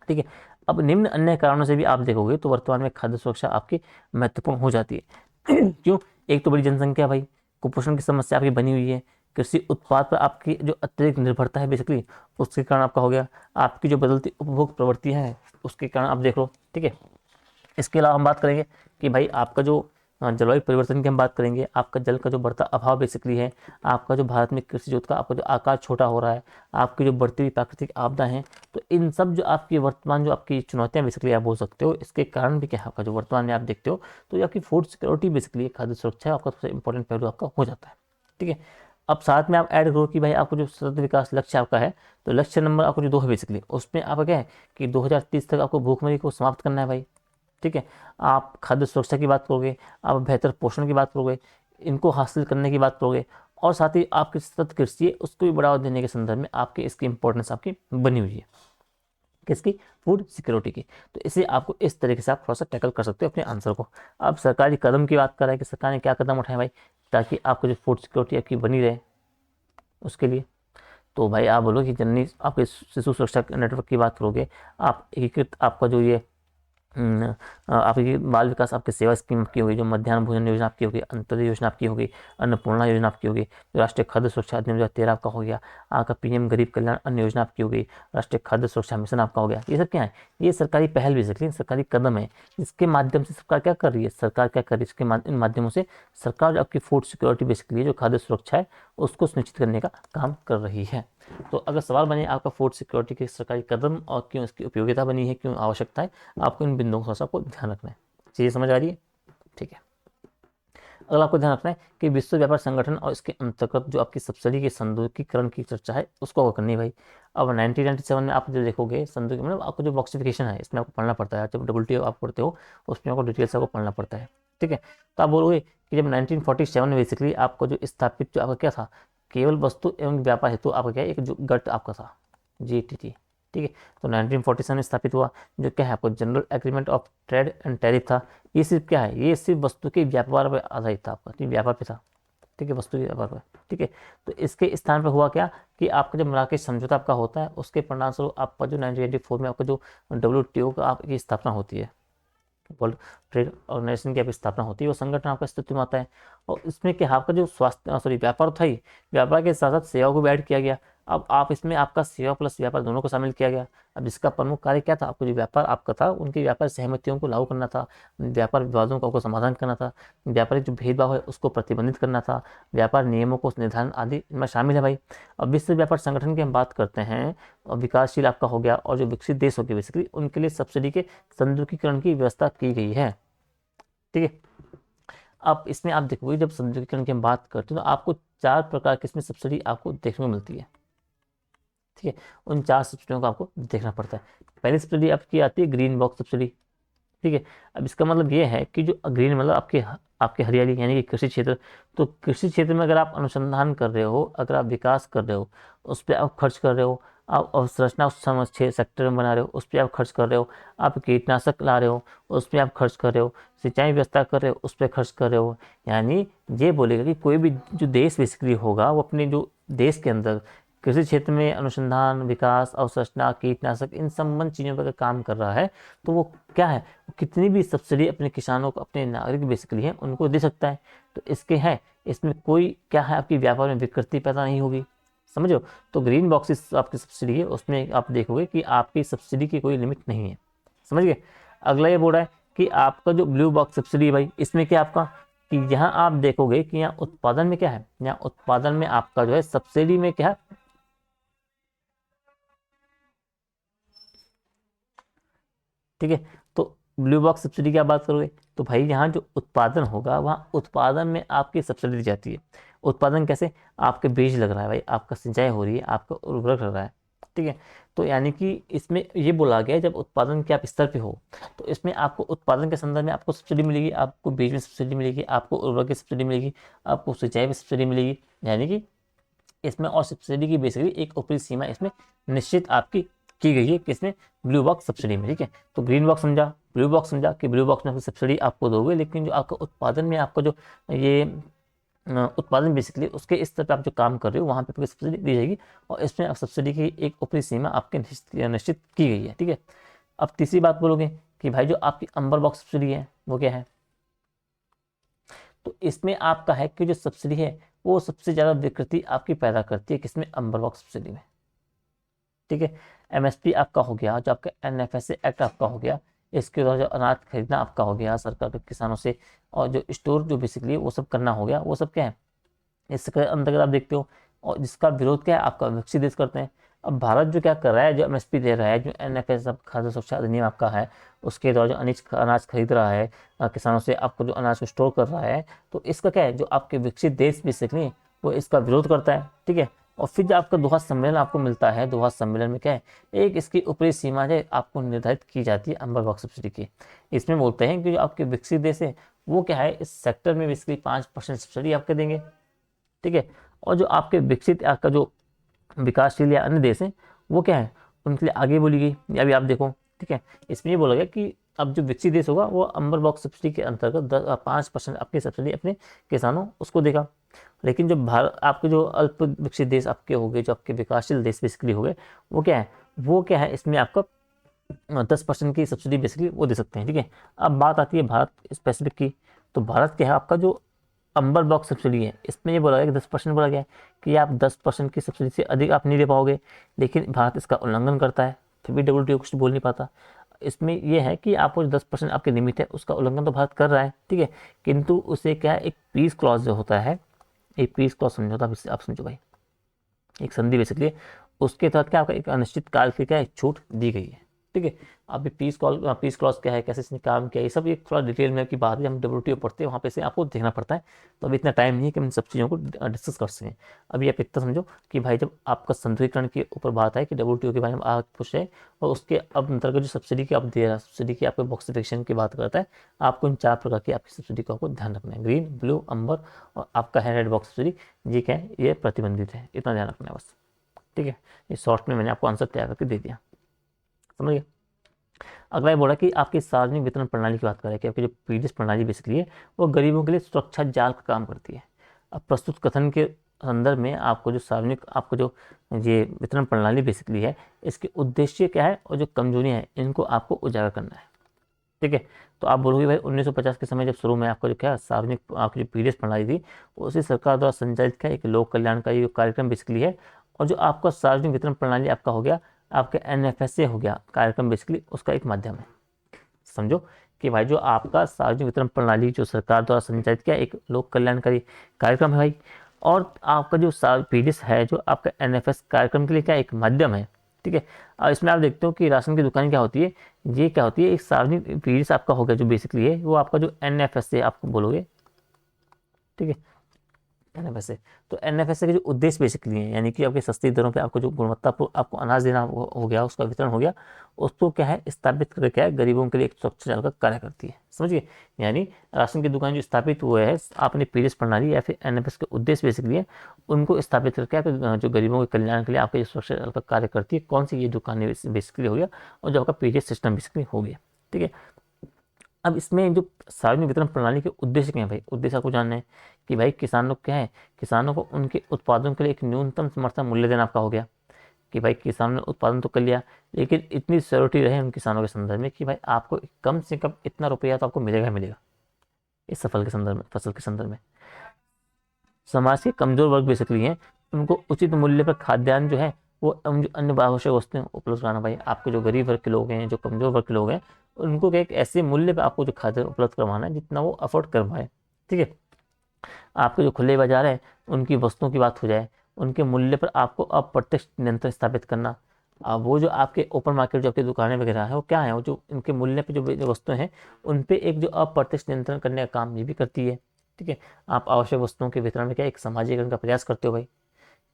ठीक है, अब निम्न अन्य कारणों से भी आप देखोगे तो वर्तमान में खाद्य सुरक्षा आपकी महत्वपूर्ण हो जाती है। क्यों, एक तो बड़ी जनसंख्या भाई, कुपोषण की समस्या आपकी बनी हुई है, कृषि उत्पाद पर आपकी जो अत्यधिक निर्भरता है बेसिकली उसके कारण आपका हो गया, आपकी जो बदलती उपभोग प्रवृत्तियां हैं उसके कारण आप देख लो। ठीक है, इसके अलावा हम बात करेंगे कि भाई आपका जो जलवायु परिवर्तन की हम बात करेंगे, आपका जल का जो बढ़ता अभाव बेसिकली है, आपका जो भारत में कृषि जोत का आपका जो आकार छोटा हो रहा है, आपकी जो बढ़ती हुई प्राकृतिक आपदा हैं, तो इन सब जो आपकी वर्तमान जो आपकी चुनौतियां बेसिकली आप बोल सकते हो, इसके कारण भी क्या है आपका जो वर्तमान में आप देखते हो, तो ये आपकी फूड सिक्योरिटी बेसिकली खाद्य सुरक्षा है आपका सबसे इंपॉर्टेंट पहलू आपका हो जाता है। ठीक है, अब साथ में आप ऐड करो कि भाई आपको जो सतत विकास लक्ष्य आपका है, तो लक्ष्य नंबर आपको जो 2 है बेसिकली उसमें आपका क्या है कि 2030 तक आपको भूखमरी को समाप्त करना है भाई। ठीक है, आप खाद्य सुरक्षा की बात करोगे, आप बेहतर पोषण की बात करोगे, इनको हासिल करने की बात करोगे, और साथ ही आपकी सतत कृषि है उसको भी बढ़ावा देने के संदर्भ में आपकी इसकी इंपॉर्टेंस आपकी बनी हुई है, किसकी, फूड सिक्योरिटी की। तो इसे आपको इस तरीके से आप थोड़ा सा टैकल कर सकते हो अपने आंसर को। अब सरकारी कदम की बात कर रहा है कि सरकार ने क्या कदम उठाए भाई ताकि आपको जो फूड सिक्योरिटी आपकी बनी रहे उसके लिए। तो भाई आप बोलो कि जननी आपके शिशु सुरक्षा नेटवर्क की बात करोगे, आप एकीकृत आपका जो ये आपकी बाल विकास आपकी सेवा स्कीम आपकी होगी, जो मध्याह्न भोजन योजना आपकी होगी, अंत्योदय योजना आपकी होगी, अन्नपूर्णा योजना आपकी होगी, जो राष्ट्रीय खाद्य सुरक्षा अधिनियम 2013 आपका हो गया, आपका पीएम गरीब कल्याण अन्न योजना आपकी होगी, राष्ट्रीय खाद्य सुरक्षा मिशन आपका हो गया। ये सब क्या है, ये सरकारी पहल बेसिकली सरकारी कदम है, इसके माध्यम से सरकार क्या कर रही है, सरकार क्या कर रही है, इसके इन माध्यमों से सरकार आपकी फूड सिक्योरिटी बेसिकली जो खाद्य सुरक्षा है उसको सुनिश्चित करने का काम कर रही है। तो अगर सवाल बने आपका फूड सिक्योरिटी के सरकारी कदम और क्यों इसकी उपयोगिता बनी है, क्यों आवश्यकता है, आपको इन बिंदुओं को सबको ध्यान रखना है। चीज़ें समझ आ रही है, ठीक है। अगला आपको ध्यान रखना है कि विश्व व्यापार संगठन और इसके अंतर्गत जो आपकी सब्सिडी के संदूकीकरण की चर्चा है उसको आपको करनी है भाई। अब 1997 में आप जो देखोगे संदूक मतलब आपको जो बॉक्सिफिकेशन है इसमें आपको पढ़ना पड़ता है, जब WTO आप पढ़ते हो उसमें आपको डिटेल से आपको पढ़ना पड़ता है। ठीक है, तो आप बोलोगे कि जब 1947 में बेसिकली आपको जो स्थापित जो आपका क्या था, केवल वस्तु एवं व्यापार हेतु आपका क्या एक जो गट आपका था GTT, ठीक है। तो 1947 में स्थापित हुआ, जो क्या है आपको general agreement of trade and tariff था। ये सिर्फ क्या है, ये सिर्फ वस्तु के व्यापार पर आधारित था आपका, व्यापार पे था, ठीक है, वस्तु के व्यापार पर, ठीक है। तो इसके स्थान पर हुआ क्या कि आपका जब मराकेश समझौता आपका होता है, उसके परिणामस्वरूप आपका जो 1984 में आपका जो WTO का आपकी स्थापना होती है, वर्ल्ड ट्रेड ऑर्गेनाइजेशन की आपकी स्थापना होती है, वो संगठन आपका अस्तित्व में आता है। और इसमें क्या आपका जो स्वास्थ्य व्यापार था ही, व्यापार के साथ साथ सेवा को भी ऐड किया गया। अब आप इसमें आपका सेवा प्लस व्यापार दोनों को शामिल किया गया। अब इसका प्रमुख कार्य क्या था, आपको जो व्यापार आपका था उनकी व्यापार सहमतियों को लागू करना था, व्यापार विवादों का आपको समाधान करना था, व्यापारिक जो भेदभाव है उसको प्रतिबंधित करना था, व्यापार नियमों को निर्धारण आदि इनमें शामिल है भाई। अब विश्व व्यापार संगठन की हम बात करते हैं, और विकासशील आपका हो गया और जो विकसित देश हो गए बेसिकली, उनके लिए सब्सिडी के संदर्भीकरण की व्यवस्था की गई है, ठीक है। अब इसमें आप देखोगे जब संदर्भीकरण की हम बात करते हैं तो आपको 4 प्रकार की इसमें सब्सिडी आपको देखने को मिलती है, ठीक है। उन 4 सब्सिडियों को आपको देखना पड़ता है। पहली सब्सिडी आपकी आती है ग्रीन बॉक्स सब्सिडी, ठीक है। अब इसका मतलब ये है कि जो ग्रीन मतलब आपके आपके हरियाली यानी कि कृषि क्षेत्र। तो कृषि क्षेत्र में अगर आप अनुसंधान कर रहे हो, अगर आप विकास कर रहे हो, उस पर आप खर्च कर रहे हो, आप अवसंरचना उस सेक्टर में बना रहे हो, उस पर आप खर्च कर रहे हो, आप कीटनाशक ला रहे हो, उस पर आप खर्च कर रहे हो, सिंचाई व्यवस्था कर रहे हो, उस पर खर्च कर रहे हो। यानी ये बोलेगा कि कोई भी जो देश बेसिकली होगा वो अपने जो देश के अंदर कृषि क्षेत्र में अनुसंधान विकास अवसंरचना कीटनाशक इन संबंध चीज़ों पर काम कर रहा है, तो वो क्या है, कितनी भी सब्सिडी अपने किसानों को, अपने नागरिक बेसिकली हैं उनको दे सकता है। तो इसके है, इसमें कोई क्या है आपकी व्यापार में विकृति पैदा नहीं होगी, समझो। तो ग्रीन बॉक्सेस आपकी सब्सिडी है, उसमें आप देखोगे कि आपकी सब्सिडी की कोई लिमिट नहीं है, समझ गए। अगला ये बोल रहा है कि आपका जो ब्लू बॉक्स सब्सिडी है भाई, इसमें क्या आपका कि यहाँ आप देखोगे कि यहाँ उत्पादन में क्या है, यहाँ उत्पादन में आपका जो है सब्सिडी में क्या है, ठीक है। तो ब्लू बॉक्स सब्सिडी की आप बात करोगे तो भाई यहाँ जो उत्पादन होगा वहाँ उत्पादन में आपकी सब्सिडी दी जाती है। उत्पादन कैसे, आपके बीज लग रहा है भाई, आपका सिंचाई हो रही है, आपका उर्वरक लग रहा है, ठीक है। तो यानी कि इसमें ये बोला गया है जब उत्पादन के आप स्तर पे हो तो इसमें आपको उत्पादन के संदर्भ में आपको सब्सिडी मिलेगी, आपको बीज में सब्सिडी मिलेगी, आपको उर्वरक की सब्सिडी मिलेगी, आपको सिंचाई में सब्सिडी मिलेगी। यानी कि इसमें और सब्सिडी की बेसिकली एक ऊपरी सीमा इसमें निश्चित आपकी की गई है किसमें, ब्लू बॉक्स सब्सिडी में, ठीक है। तो ग्रीन बॉक्स समझा, ब्लू बॉक्स समझा कि ब्लू बॉक्स में आपकी सब्सिडी आपको दोगे, लेकिन जो आपका उत्पादन में आपका जो ये उत्पादन बेसिकली उसके स्तर पर आप जो काम कर रहे हो वहाँ पे आपको सब्सिडी दी जाएगी, और इसमें आप सब्सिडी की एक ऊपरी सीमा आपके निश्चित की गई है, ठीक है। अब तीसरी बात बोलोगे कि भाई जो आपकी अंबर बॉक्स सब्सिडी है वो क्या है, तो इसमें आपका है कि जो सब्सिडी है वो सबसे ज़्यादा विकृति आपकी पैदा करती है किसमें, अंबर बॉक्स सब्सिडी में, ठीक है। MSP आपका हो गया, जो आपका NFSA एक्ट आपका हो गया, इसके द्वारा जो अनाज खरीदना आपका हो गया सरकार के किसानों से, और जो स्टोर जो बेसिकली वो सब करना हो गया, वो सब क्या है इसके अंतर्गत आप देखते हो। और जिसका विरोध क्या है आपका विकसित देश करते हैं। अब भारत जो क्या कर रहा है, जो MSP दे रहा है, जो NFS खाद्य सुरक्षा अधिनियम आपका है, उसके द्वारा जो अनाज खरीद रहा है किसानों से, आपको जो अनाज को स्टोर कर रहा है, तो इसका क्या है जो आपके विकसित देश बेसिकली वो इसका विरोध करता है, ठीक है। और फिर जो आपका दोहा सम्मेलन आपको मिलता है, दोहा सम्मेलन में क्या है, एक इसकी ऊपरी सीमा जो आपको निर्धारित की जाती है अंबर बॉक्स सब्सिडी की। इसमें बोलते हैं कि जो आपके विकसित देश है वो क्या है इस सेक्टर में बेसिकली 5% सब्सिडी आपके देंगे, ठीक है। और जो आपके विकसित आपका जो विकासशील या अन्य देश हैं वो क्या है उनके लिए आगे बोली गई, अभी आप देखो, ठीक है। इसमें ये बोला गया कि अब जो विकसित देश होगा वो अंबर बॉक्स सब्सिडी के अंतर्गत 5% अपनी सब्सिडी अपने किसानों उसको देगा। लेकिन जो भारत आपके जो अल्प विकसित देश आपके हो गए, जो आपके विकासशील देश बेसिकली हो गए, वो क्या है, वो क्या है इसमें आपका 10% की सब्सिडी बेसिकली वो दे सकते हैं, ठीक है। अब बात आती है भारत स्पेसिफिक की, तो भारत क्या है आपका जो अंबर बॉक्स सब्सिडी है, इसमें ये बोला गया कि 10% बोला गया है कि आप 10% की सब्सिडी से अधिक आप नहीं दे पाओगे, लेकिन भारत इसका उल्लंघन करता है, फिर भी WTO कुछ बोल नहीं पाता। इसमें यह है कि आपको जो 10% आपकी लिमिट है उसका उल्लंघन तो भारत कर रहा है, ठीक है। किंतु उसे क्या है एक पीस क्लॉज जो होता है, एक पीस क्लॉज समझौता आप समझो भाई, एक संधि बेसिकली, उसके तहत क्या आपका एक अनिश्चित काल की क्या है छूट दी गई है, ठीक है। अभी पीस क्लॉज क्या है, कैसे इसने काम किया, ये सब एक थोड़ा डिटेल में की बात है, हम WTO पढ़ते हैं वहाँ पे से आपको देखना पड़ता है। तो अभी इतना टाइम नहीं है कि हम इन सब चीज़ों को डिस्कस कर सकें। अभी आप इतना समझो कि भाई जब आपका संतुलीकरण के ऊपर बात है कि WTO के बारे में आप पूछ रहे हैं, और उसके अब अंतर्गत जो सब्सिडी की आप दे रहा है, सब्सिडी की आपको बॉक्सिफिकेशन की बात करता है, आपको इन 4 प्रकार की आपकी सब्सिडी का आपको ध्यान रखना है, ग्रीन ब्लू अंबर और आपका है रेड बॉक्स सब्सिडी, ये क्या है ये प्रतिबंधित है, इतना ध्यान रखना है बस, ठीक है। इस शॉर्ट में मैंने आपको आंसर तैयार करके दे दिया। समझ गए। अगला ये बोला कि आपकी सार्वजनिक वितरण प्रणाली की बात करें कि आपकी जो पीडीएस प्रणाली बेसिकली है वो गरीबों के लिए सुरक्षा जाल का काम करती है। अब प्रस्तुत कथन के संदर्भ में आपको जो सार्वजनिक आपको जो ये वितरण प्रणाली बेसिकली है इसके उद्देश्य क्या है और जो कमजोरियां हैं इनको आपको उजागर करना है। ठीक है, तो आप बोलोगे भाई 1950 के समय जब शुरू में आपका जो क्या सार्वजनिक आपकी जो पीडीएस प्रणाली थी उसी सरकार द्वारा संचालित क्या एक लोक कल्याणकारी कार्यक्रम बेसिकली है। और जो आपका सार्वजनिक वितरण प्रणाली आपका हो गया आपके एनएफएसए हो गया कार्यक्रम बेसिकली उसका एक माध्यम है। समझो कि भाई जो आपका सार्वजनिक वितरण प्रणाली जो सरकार द्वारा संचालित किया एक लोक कल्याणकारी कार्यक्रम है भाई, और आपका जो पीडीएस है जो आपका एनएफएस कार्यक्रम के लिए क्या एक माध्यम है। ठीक है, और इसमें आप देखते हो कि राशन की दुकान क्या होती है, ये क्या होती है एक सार्वजनिक पीडीएस आपका हो गया जो बेसिकली है वो आपका जो एनएफएस से आपको बोलोगे। ठीक है, एनएफएसए, तो एनएफएसए के जो उद्देश्य बेसिकली है यानी कि आपके सस्ती दरों पे आपको जो गुणवत्तापूर्ण आपको अनाज देना हो गया उसका वितरण हो गया, उसको क्या है स्थापित करके क्या है गरीबों के लिए एक सुरक्षा जाल का कार्य करती है। समझिए, यानी राशन की दुकान जो स्थापित हुए है आपने पीडीएस प्रणाली या फिर एनएफएस के उद्देश्य बेसिकली है उनको स्थापित करके आपके जो गरीबों के कल्याण के लिए आपके सुरक्षा जाल का कार्य करती है। कौन सी ये दुकानें बेसिकली हो गया और जो आपका पीडीएस सिस्टम बेसिकली हो गया। ठीक है, अब इसमें जो सार्वजनिक वितरण प्रणाली के उद्देश्य क्या है भाई, उद्देश्य आपको जानना है कि भाई किसानों क्या है, किसानों को उनके उत्पादों के लिए एक न्यूनतम समर्थन मूल्य देना आपका हो गया कि भाई किसानों ने उत्पादन तो कर लिया लेकिन इतनी सिक्योरिटी रहे उन किसानों के संदर्भ में कि भाई आपको कम से कम इतना रुपया तो आपको मिलेगा मिलेगा इस सफल के संदर्भ में फसल के संदर्भ में। समाज के कमजोर वर्ग बेसिकली हैं उनको उचित मूल्य पर खाद्यान्न जो है वो जो अन्य आवश्यक वस्तुएं उपलब्ध कराना भाई, आपके जो गरीब वर्ग के लोग हैं जो कमजोर वर्ग के लोग हैं उनको क्या एक ऐसे मूल्य पर आपको जो खाद्य उपलब्ध करवाना है जितना वो अफोर्ड कर पाए। ठीक है, आपके जो खुले बाजार है उनकी वस्तुओं की बात हो जाए उनके मूल्य पर आपको अप्रत्यक्ष नियंत्रण स्थापित करना। अब वो जो आपके ओपन मार्केट जो आपकी दुकानें वगैरह है वो क्या है वो जो इनके मूल्य पे जो वस्तुएं हैं उन पे एक जो अप्रत्यक्ष नियंत्रण करने का काम ये भी करती है। ठीक है, आप आवश्यक वस्तुओं के वितरण में क्या एक समाजीकरण का प्रयास करते हो भाई,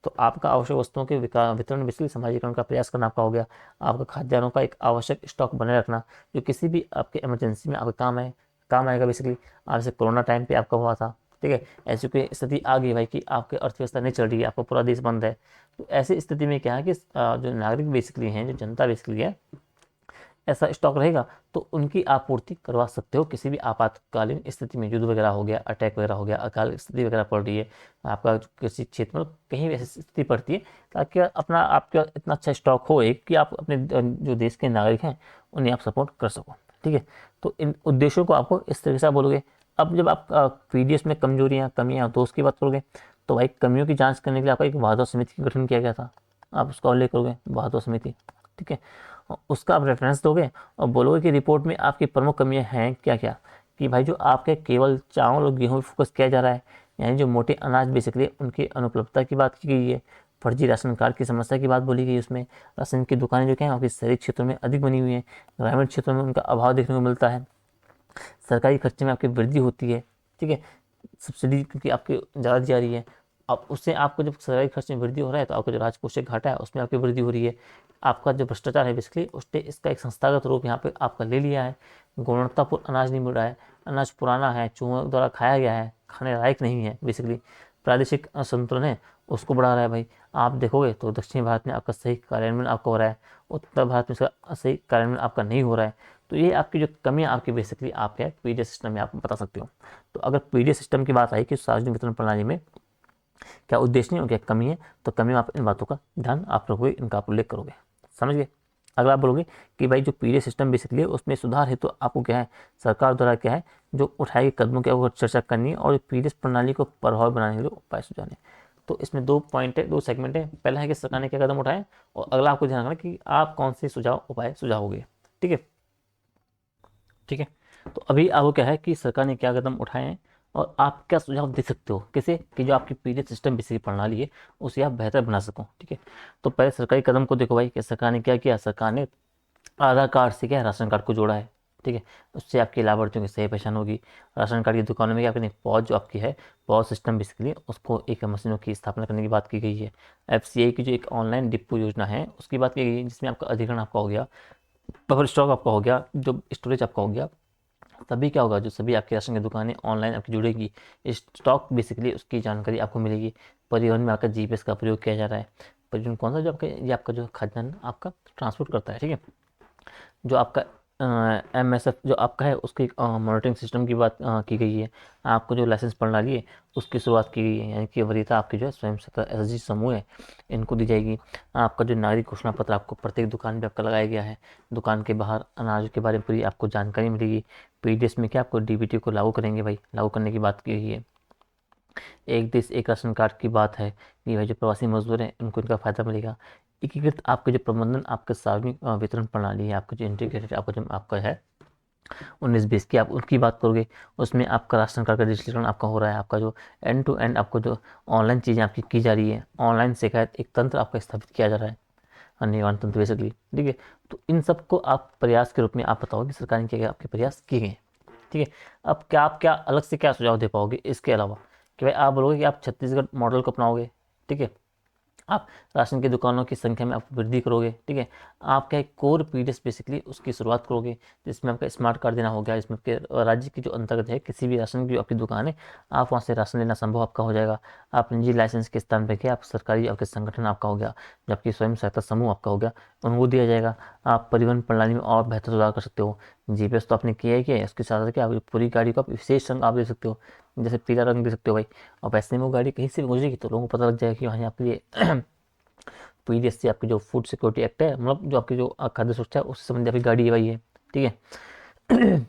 तो आपका आवश्यक वस्तुओं के वितरण बेसिकली समाजीकरण का प्रयास करना आपका हो गया। आपका खाद्यान्नों का एक आवश्यक स्टॉक बनाए रखना जो किसी भी आपके इमरजेंसी में आपके काम आएगा बेसिकली। आप जैसे कोरोना टाइम पे आपका हुआ था। ठीक है, ऐसी कोई स्थिति आ गई भाई कि आपकी अर्थव्यवस्था नहीं चल रही है आपका पूरा देश बंद है, तो ऐसी स्थिति में क्या है कि जो नागरिक बेसिकली हैं जो जनता बेसिकली है ऐसा स्टॉक रहेगा तो उनकी आपूर्ति करवा सकते हो किसी भी आपातकालीन स्थिति में, युद्ध वगैरह हो गया अटैक वगैरह हो गया अकाल स्थिति वगैरह पड़ रही है आपका किसी क्षेत्र में कहीं भी ऐसी स्थिति पड़ती है ताकि अपना आपका इतना अच्छा स्टॉक हो एक कि आप अपने जो देश के नागरिक हैं उन्हें आप सपोर्ट कर सको। ठीक है, तो इन उद्देश्यों को आपको इस तरीके से आप बोलोगे। अब जब आप पीडीएस में कमजोरियाँ कमियाँ दोष की बात करोगे तो भाई कमियों की जाँच करने के लिए आपका एक वाहदा समिति का गठन किया गया था, आप उसका उल्लेख करोगे वाहदा समिति। ठीक है, उसका आप रेफरेंस दोगे और बोलोगे कि रिपोर्ट में आपकी प्रमुख कमियां हैं क्या क्या, कि भाई जो आपके केवल चावल और गेहूं पर फोकस किया जा रहा है यानी जो मोटे अनाज बेसिकली उनकी अनुपलब्धता की बात की गई है, फर्जी राशन कार्ड की समस्या की बात बोली गई उसमें, राशन की दुकानें जो क्या है आपके शहरी क्षेत्रों में अधिक बनी हुई हैं, ग्रामीण क्षेत्रों में उनका अभाव देखने को मिलता है, सरकारी खर्चे में आपकी वृद्धि होती है। ठीक है, सब्सिडी क्योंकि आपकी ज़्यादा दी जा रही है, अब उससे आपको जब सरकारी खर्च में वृद्धि हो रहा है तो आपका जो राजकोषीय घाटा है उसमें आपकी वृद्धि हो रही है। आपका जो भ्रष्टाचार है बेसिकली उसने इसका एक संस्थागत रूप यहाँ पे आपका ले लिया है, गुणवत्तापूर्ण अनाज नहीं मिल रहा है, अनाज पुराना है चूहों द्वारा खाया गया है खाने लायक नहीं है बेसिकली, प्रादेशिक असंतुलन है उसको बढ़ा रहा है भाई। आप देखोगे तो दक्षिण भारत में आपका सही कार्यान्वयन आपका हो रहा है, उत्तर भारत में इसका सही कार्यान्वयन आपका नहीं हो रहा है। तो ये आपकी जो कमियां आपकी बेसिकली आपके पीडीएस सिस्टम में आप बता सकते हो। तो अगर पीडीएस सिस्टम की बात आई कि सार्वजनिक वितरण प्रणाली में क्या उद्देश्य नहीं हो क्या कमी है, तो कमी में आप इन बातों का ध्यान आप रखोगे इनका आप उल्लेख करोगे। समझ गए। अगर आप बोलोगे कि भाई जो पीडीएस सिस्टम बेसिकली है उसमें सुधार है तो आपको क्या है सरकार द्वारा क्या है जो उठाए गए कदमों की आपको चर्चा करनी है और पीडीएस प्रणाली को प्रभावी बनाने के लिए उपाय सुझाने। तो इसमें दो पॉइंट है दो सेगमेंट है, पहला है कि सरकार ने क्या कदम उठाए और अगला आपको ध्यान रखना कि आप कौन से उपाय सुझाओगे। ठीक है, ठीक है, तो अभी आपको क्या है कि सरकार ने क्या कदम उठाए हैं और आप क्या सुझाव दे सकते हो कैसे कि जो आपकी पीडीएस सिस्टम बेसिकली प्रणाली है उसे आप बेहतर बना सको। ठीक है, तो पहले सरकारी कदम को देखो भाई कि सरकार ने क्या किया, सरकार ने आधार कार्ड से क्या है राशन कार्ड को जोड़ा है। ठीक है, उससे आपकी लाभार्थियों की सही पहचान होगी। राशन कार्ड की दुकानों में क्या आपने पौध जो आपकी है पौध सिस्टम बेसिकली उसको एक मशीनों की स्थापना करने की बात की गई है। एफसीआई की जो एक ऑनलाइन डिपो योजना है उसकी बात की गई है जिसमें आपका अधिग्रहण आपका हो गया, बफर स्टॉक आपका हो गया, जो स्टोरेज आपका हो गया, तभी क्या होगा जो सभी आपकी राशन की दुकानें ऑनलाइन आपकी जुड़ेगी, स्टॉक बेसिकली उसकी जानकारी आपको मिलेगी। परिवहन में आपका जीपीएस का प्रयोग किया जा रहा है, परिवहन कौन सा जो आपका ये आपका जो खाद्यान्न आपका ट्रांसपोर्ट करता है। ठीक है, जो आपका MSF जो आपका है उसके मॉनिटरिंग सिस्टम की बात की गई है। आपको जो लाइसेंस प्रणाली है उसकी शुरुआत की गई है, यानी कि वरीयता आपकी जो है स्वयं सत्ता SSG समूह है इनको दी जाएगी। आपका जो नागरिक घोषणा पत्र आपको प्रत्येक दुकान पे आपका लगाया गया है। दुकान के बाहर अनाज के बारे में पूरी आपको जानकारी मिलेगी। PDS में क्या आपको DBT को लागू करेंगे भाई, लागू करने की बात की गई है। एक देश एक राशन कार्ड की बात है कि भाई जो प्रवासी मजदूर हैं उनको इनका फ़ायदा मिलेगा। एकीकृत आपके जो प्रबंधन आपके सार्वजनिक वितरण प्रणाली है, आपका जो इंटीग्रेटेड आपका जो आपका है 19-20 की आप उसकी बात करोगे, उसमें आपका राशन कार्ड का डिजिटलीकरण आपका हो रहा है। आपका जो एंड टू एंड आपको जो ऑनलाइन चीज़ें आपकी की जा रही है, ऑनलाइन शिकायत एक तंत्र आपका स्थापित किया जा रहा है, निवारण तंत्र बेसिकली। ठीक है, तो इन सबको आप प्रयास के रूप में आप बताओगे सरकार ने क्या आपके प्रयास किए गए। ठीक है, अब क्या आप क्या अलग से क्या सुझाव दे पाओगे इसके अलावा, कि भाई आप बोलोगे कि आप छत्तीसगढ़ मॉडल को अपनाओगे। ठीक है, आप राशन की दुकानों की संख्या में आप वृद्धि करोगे। ठीक है, आपका एक कोर PDS बेसिकली उसकी शुरुआत करोगे, जिसमें आपका स्मार्ट कार्ड देना हो गया, जिसमें आपके राज्य की जो अंतर्गत है किसी भी राशन की जो आपकी दुकान है आप वहाँ से राशन लेना संभव आपका हो जाएगा। आप निजी लाइसेंस के स्थान पर क्या आप सरकारी आपके संगठन आपका हो गया, जबकि स्वयं सहायता समूह आपका हो गया, उनको दिया जाएगा। आप परिवहन प्रणाली में और बेहतर सुधार कर सकते हो। GPS तो आपने किया ही किया है, उसके साथ साथ क्या आप पूरी गाड़ी को आप विशेष रंग आप दे सकते हो, जैसे पीला रंग दे सकते हो भाई। अब ऐसे में वो गाड़ी कहीं से भी गुजरेगी तो लोगों को पता लग जाएगा कि वहाँ आपके लिए PDS से आपकी जो फूड सिक्योरिटी एक्ट है, मतलब जो आपकी जो खाद्य सुरक्षा है उससे संबंधित आपकी गाड़ी है भाई है। ठीक है,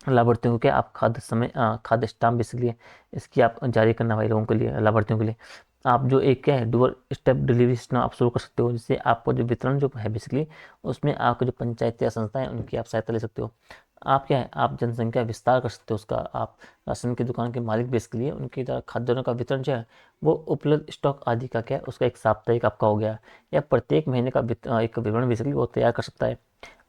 लाभार्थियों को क्या आप खाद्य स्टाम्प बेसिकली इसकी आप जारी करना भाई लोगों के लिए, लाभार्थियों के लिए। आप जो एक क्या है डुअल स्टेप डिलीवरी सिस्टम आप शुरू कर सकते हो, जिससे आपको जो वितरण जो है बेसिकली उसमें आपको जो पंचायत या संस्थाएं उनकी आप सहायता ले सकते हो। आप क्या है आप जनसंख्या विस्तार कर सकते हो उसका। आप राशन की दुकान के मालिक बेसिकली उनके द्वारा खाद्यान्नों का वितरण जो है वो उपलब्ध स्टॉक आदि का क्या है उसका एक साप्ताहिक आपका हो गया, या प्रत्येक महीने का एक विवरण बेसिकली वो तैयार कर सकता है।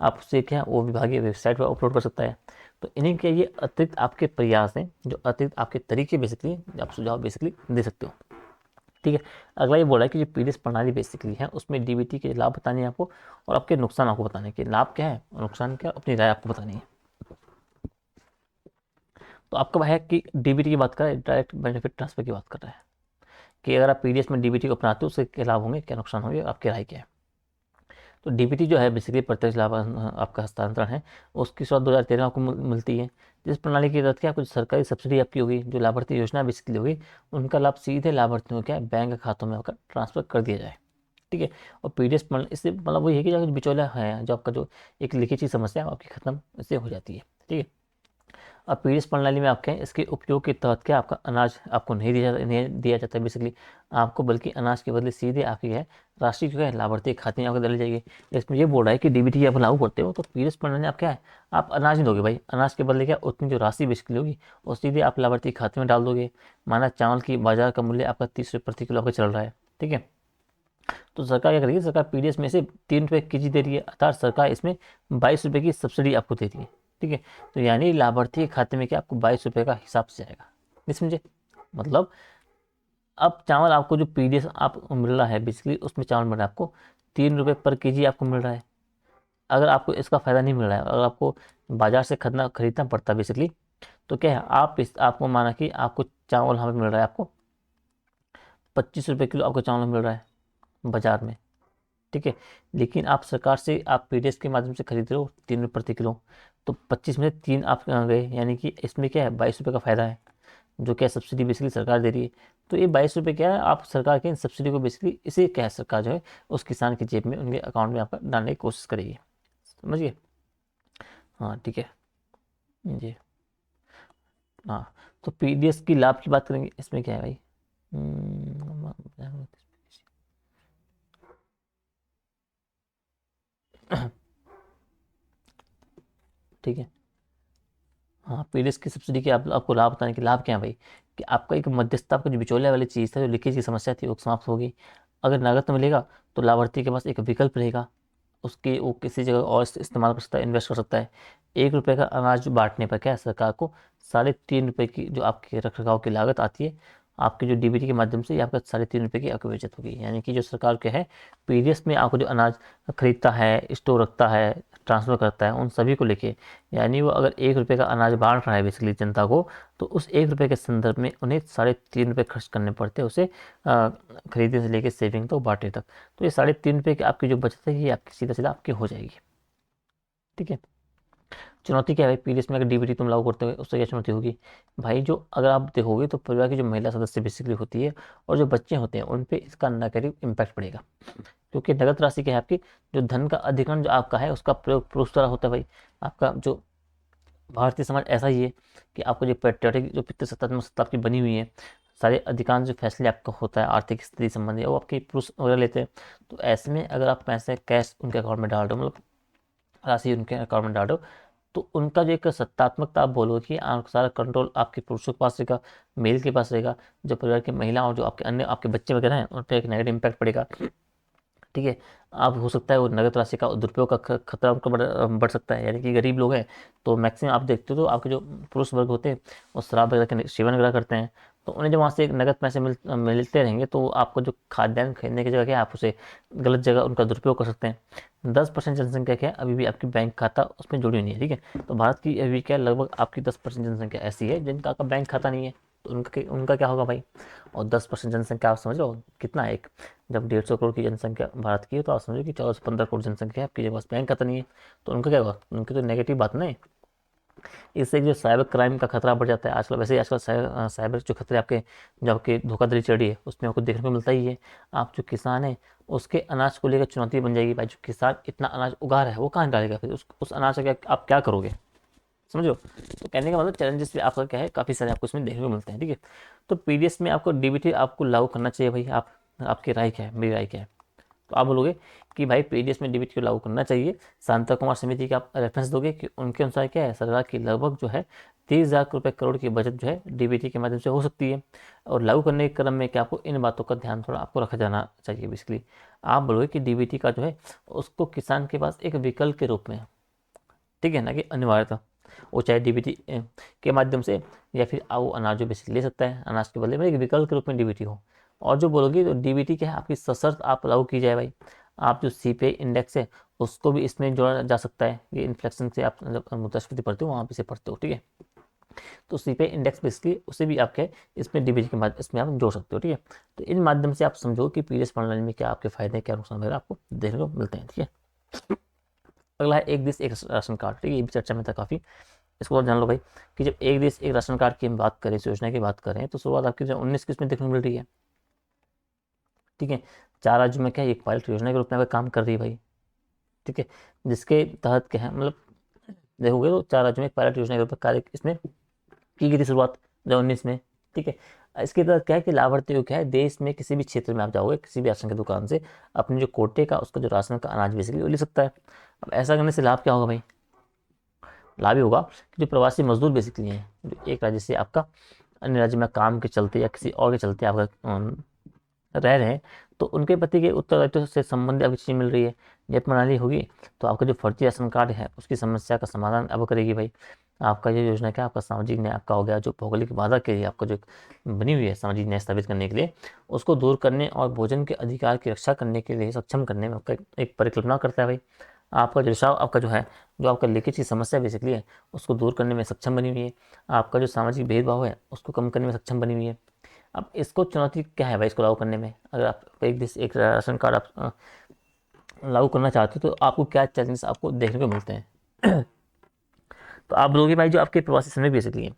आप उससे क्या है वो विभागीय वेबसाइट पर अपलोड कर सकता है। तो इन्हीं के ये अतिरिक्त आपके प्रयास हैं, जो अतिरिक्त आपके तरीके बेसिकली आप सुझाव बेसिकली दे सकते हो। ठीक है, अगला ये बोला है कि जो PDS प्रणाली बेसिकली है उसमें DBT के लाभ बताने हैं आपको, और आपके नुकसान आपको बताने हैं कि लाभ क्या है और नुकसान क्या है, अपनी राय आपको बतानी है। तो आपका है कि DBT की बात करें, डायरेक्ट बेनिफिट ट्रांसफर की बात कर रहा है, कि अगर आप PDS में DBT को अपनाते हो उसके क्या लाभ होंगे क्या नुकसान होंगे, आपकी राय क्या है। तो DBT जो है बेसिकली प्रत्यक्ष लाभ आपका हस्तांतरण है, उसकी शुरुआत 2013 आपको मिलती है। जिस प्रणाली के तहत क्या कुछ सरकारी सब्सिडी आपकी होगी, जो लाभार्थी योजना बेसिकली होगी उनका लाभ सीधे लाभार्थियों को क्या बैंक खातों में आपका ट्रांसफर कर दिया जाए। ठीक है, और PDS इससे मतलब वही है कि जो बिचौलिया है जो आपका जो एक लीकेज की समस्या है आपकी खत्म इससे हो जाती है। ठीक है, अब PDS प्रणाली में आपके इसके उपयोग के तहत क्या आपका अनाज आपको नहीं दिया जाता है बेसिकली आपको, बल्कि अनाज के बदले सीधे आपकी है राशि जो है लाभार्थी के खाते में आपको डाली जाएगी। इसमें ये बोल रहा है कि DBT आप लागू करते हो तो PDS प्रणाली आप क्या है आप अनाज नहीं दोगे भाई, अनाज के बदले क्या उतनी जो राशि बेसिकली होगी वो सीधे आप लाभार्थी के खाते में डाल दोगे। माना चावल की बाजार का मूल्य आपका 30 रुपये प्रति किलो आपका चल रहा है। ठीक है, तो सरकार क्या करेगी, सरकार PDS में से 3 रुपये KG दे रही है, अर्थात सरकार इसमें 22 रुपये की सब्सिडी आपको दे रही है। ठीक है, तो यानी लाभार्थी के खाते में क्या आपको 22 रुपये का हिसाब से जाएगा, नहीं समझे। मतलब अब चावल आपको जो PDS आप मिल रहा है बेसिकली उसमें चावल मिल रहा है आपको 3 रुपये पर KG आपको मिल रहा है। अगर आपको इसका फ़ायदा नहीं मिल रहा है, अगर आपको बाजार से खरीदना पड़ता है बेसिकली, तो क्या है आपको माना कि आपको चावल हमें मिल रहा है आपको 25 रुपये किलो आपको चावल मिल रहा है बाजार में। ठीक है, लेकिन आप सरकार से आप PDS के माध्यम से खरीद रहे हो 3 रुपये प्रति किलो, तो 25 में से 3 आप गए, यानी कि इसमें क्या है 22 रुपये का फ़ायदा है, जो क्या सब्सिडी बेसिकली सरकार दे रही है। तो ये 22 रुपये क्या है आप सरकार के इन सब्सिडी को बेसिकली इसे क्या है सरकार जो है उस किसान की जेब में उनके अकाउंट में आपका डालने की कोशिश करेगी। समझिए, हाँ ठीक है जी। हाँ, तो PDS की लाभ की बात करेंगे, इसमें क्या है भाई। हम्म, ठीक है, हाँ PDS की सब्सिडी के आपको लाभ बताने के लाभ क्या है भाई, कि आपका एक मध्यस्थता आपका जो बिचौलिया वाली चीज़ था जो लीकेज की समस्या थी वो समाप्त होगी। अगर लागत मिलेगा तो लाभार्थी के पास एक विकल्प रहेगा, उसके वो किसी जगह और इस्तेमाल कर सकता है, इन्वेस्ट कर सकता है। 1 रुपये का अनाज बांटने पर क्या है सरकार को 3.5 रुपये की जो आपके रख रखाव की लागत आती है, आपके जो DBT के माध्यम से ये आपका 3.5 रुपये की आपकी बचत होगी। यानी कि जो सरकार के है PDS में आपको जो अनाज खरीदता है, स्टोर रखता है, ट्रांसफ़र करता है, उन सभी को लेके, यानी वो अगर 1 रुपये का अनाज बांट रहा है बेसिकली जनता को, तो उस 1 रुपये के संदर्भ में उन्हें 3.5 रुपये खर्च करने पड़ते हैं उसे खरीदने से लेके सेविंग तक बांटने तक। तो ये 3.5 रुपये की आपकी जो बचत है ये आपकी सीधा सीधा आपकी हो जाएगी। ठीक है। चुनौती क्या है भाई, पीडीएस में अगर डीबीटी तुम लागू करते हो उससे क्या चुनौती होगी भाई, जो अगर आप देखोगे तो परिवार की जो महिला सदस्य बेसिकली होती है और जो बच्चे होते हैं उन पे इसका नेगेटिव इम्पैक्ट पड़ेगा। क्योंकि नगद राशि क्या है आपकी, जो धन का अधिग्रहण जो आपका है उसका प्रयोग पुरुष द्वारा होता है भाई। आपका जो भारतीय समाज ऐसा ही है कि आपको जो पेट्रियाटिक जो पितृसत्तात्मक सत्ता आपकी बनी हुई है, सारे अधिकांश जो फैसले आपका होता है आर्थिक स्थिति संबंधी वो आपके पुरुष वगैरह लेते हैं। तो ऐसे में अगर आप पैसे कैश उनके अकाउंट में डाल दो, मतलब राशि उनके अकाउंट में डाल दो, तो उनका जो एक सत्तात्मकता आप बोलो कि सारा कंट्रोल आपके पुरुषों के पास रहेगा, मेल के पास रहेगा। जो परिवार की महिला और जो आपके अन्य आपके बच्चे वगैरह हैं उन पर एक नेगेटिव इम्पैक्ट पड़ेगा। ठीक है। आप हो सकता है वो नगद राशि का दुरुपयोग का खतरा उनका बढ़ सकता है। यानी कि गरीब लोग हैं तो मैक्सिमम आप देखते हो तो आपके जो पुरुष वर्ग होते हैं वो शराब वगैरह के सेवन वगैरह करते हैं, तो उन्हें जब वहाँ से नगद पैसे मिलते रहेंगे तो आपको जो खाद्यान्न खरीदने की जगह क्या है आप उसे गलत जगह उनका दुरुपयोग कर सकते हैं। 10% जनसंख्या क्या है अभी भी आपकी बैंक खाता उसमें जुड़ी नहीं है। ठीक है। तो भारत की अभी क्या लगभग आपकी 10% जनसंख्या ऐसी है जिनका आपका बैंक खाता नहीं है, तो उनका क्या होगा भाई। और 10% जनसंख्या आप समझ लो कितना है, एक जब 150 करोड़ की जनसंख्या भारत की है तो आप समझो कि 14 से 15 करोड़ जनसंख्या है आपकी पास बैंक खाता नहीं है, तो उनका क्या होगा, उनकी तो नेगेटिव बात नहीं। इससे जो साइबर क्राइम का खतरा बढ़ जाता है आजकल। वैसे ही आजकल साइबर जो खतरे आपके जो आपके धोखाधड़ी चढ़ रही है उसमें आपको देखने को मिलता ही है। आप जो किसान है उसके अनाज को लेकर चुनौती बन जाएगी भाई। जो किसान इतना अनाज उगा रहा है वो कहाँ डालेगा फिर उस अनाज का आप क्या करोगे, समझो। तो कहने का मतलब चैलेंजेस भी आपका क्या है काफ़ी सारे आपको इसमें देखने को मिलते हैं। ठीक है। तो पीडीएस में आपको डीबीटी आपको लागू करना चाहिए भाई। आप आपकी राय क्या है, मेरी राय क्या है। तो आप बोलोगे कि भाई पीडीएस में डीबीटी को लागू करना चाहिए। शांता कुमार समिति का आप रेफरेंस दोगे कि उनके अनुसार क्या है, सरकार की लगभग जो है 30,000 रुपये करोड़ की बचत जो है डीबीटी के माध्यम से हो सकती है। और लागू करने के क्रम में क्या आपको इन बातों का ध्यान थोड़ा आपको रखा जाना चाहिए। बेसिकली आप बोलोगे कि डीबीटी का जो है उसको किसान के पास एक विकल्प के रूप में, ठीक है ना, कि अनिवार्यता वो चाहे डीबीटी के माध्यम से या फिर वो अनाज जो बेसिकली ले सकता है अनाज के बदले में एक विकल्प के रूप में डीबीटी हो। और जो बोलोगे तो डीबीटी क्या है आपकी सशर्त आप लागू की जाए भाई। आप जो सीपीआई इंडेक्स है उसको भी इसमें जोड़ा जा सकता है। ये इन्फ्लेक्शन से आप जब मुद्रास्फीति पढ़ते हो वहाँ पे से पढ़ते हो। ठीक है। तो सीपीआई इंडेक्स बेसिकली उसे भी आपके इसमें डीबीटी के माध्यम इसमें आप जोड़ सकते हो। ठीक है। तो इन माध्यम से आप समझो कि पीडीएस प्रणाली में क्या आपके फायदे क्या नुकसान वगैरह आपको देखने को मिलते हैं। ठीक है। अगला है एक देश एक राशन कार्ड। ठीक है। ये भी चर्चा में था काफ़ी। इसको और जान लो भाई कि जब एक देश एक राशन कार्ड की हम बात करें, इस योजना की बात करें, तो शुरुआत आपकी 19 किस में देखने को मिल रही है। ठीक है। 4 राज्यों में क्या है एक पायलट योजना के रूप में काम कर रही है भाई। ठीक है। जिसके तहत क्या है, मतलब देखोगे तो 4 राज्यों में एक पायलट योजना के रूप में कार्य इसमें की गई थी शुरुआत 2019 में। ठीक है। इसके तहत क्या है कि लाभार्थी को क्या है देश में किसी भी क्षेत्र में आप जाओगे किसी भी राशन की दुकान से अपने जो कोटे का उसका जो राशन का अनाज बेसिकली वो ले सकता है। अब ऐसा करने से लाभ क्या होगा भाई, लाभ ही होगा कि जो प्रवासी मजदूर बेसिकली हैं जो एक राज्य से आपका अन्य राज्य में काम के चलते या किसी और के चलते आपका रह रहे हैं, तो उनके प्रति के उत्तरदायित्व से संबंधित आपकी चीज़ मिल रही है। ये प्रणाली होगी तो आपका जो फर्जी राशन कार्ड है उसकी समस्या का समाधान अब करेगी भाई। आपका ये योजना क्या आपका सामाजिक न्याय आपका हो गया, जो भौगोलिक बाधा के लिए आपका जो बनी हुई है सामाजिक न्याय स्थापित करने के लिए उसको दूर करने और भोजन के अधिकार की रक्षा करने के लिए सक्षम करने में आपका एक परिकल्पना करता है भाई। आपका जो रिसाव आपका जो है जो आपका लीकेज की समस्या बेसिकली है उसको दूर करने में सक्षम बनी हुई है। आपका जो सामाजिक भेदभाव है उसको कम करने में सक्षम बनी हुई है। अब इसको चुनौती क्या है भाई इसको लागू करने में, अगर आप एक देश एक राशन कार्ड आप लागू करना चाहते हो तो आपको क्या चैलेंजेस आपको देखने को मिलते हैं। तो आप बोलोगे भाई जो आपके प्रवासी श्रमिक बेसिकली हैं,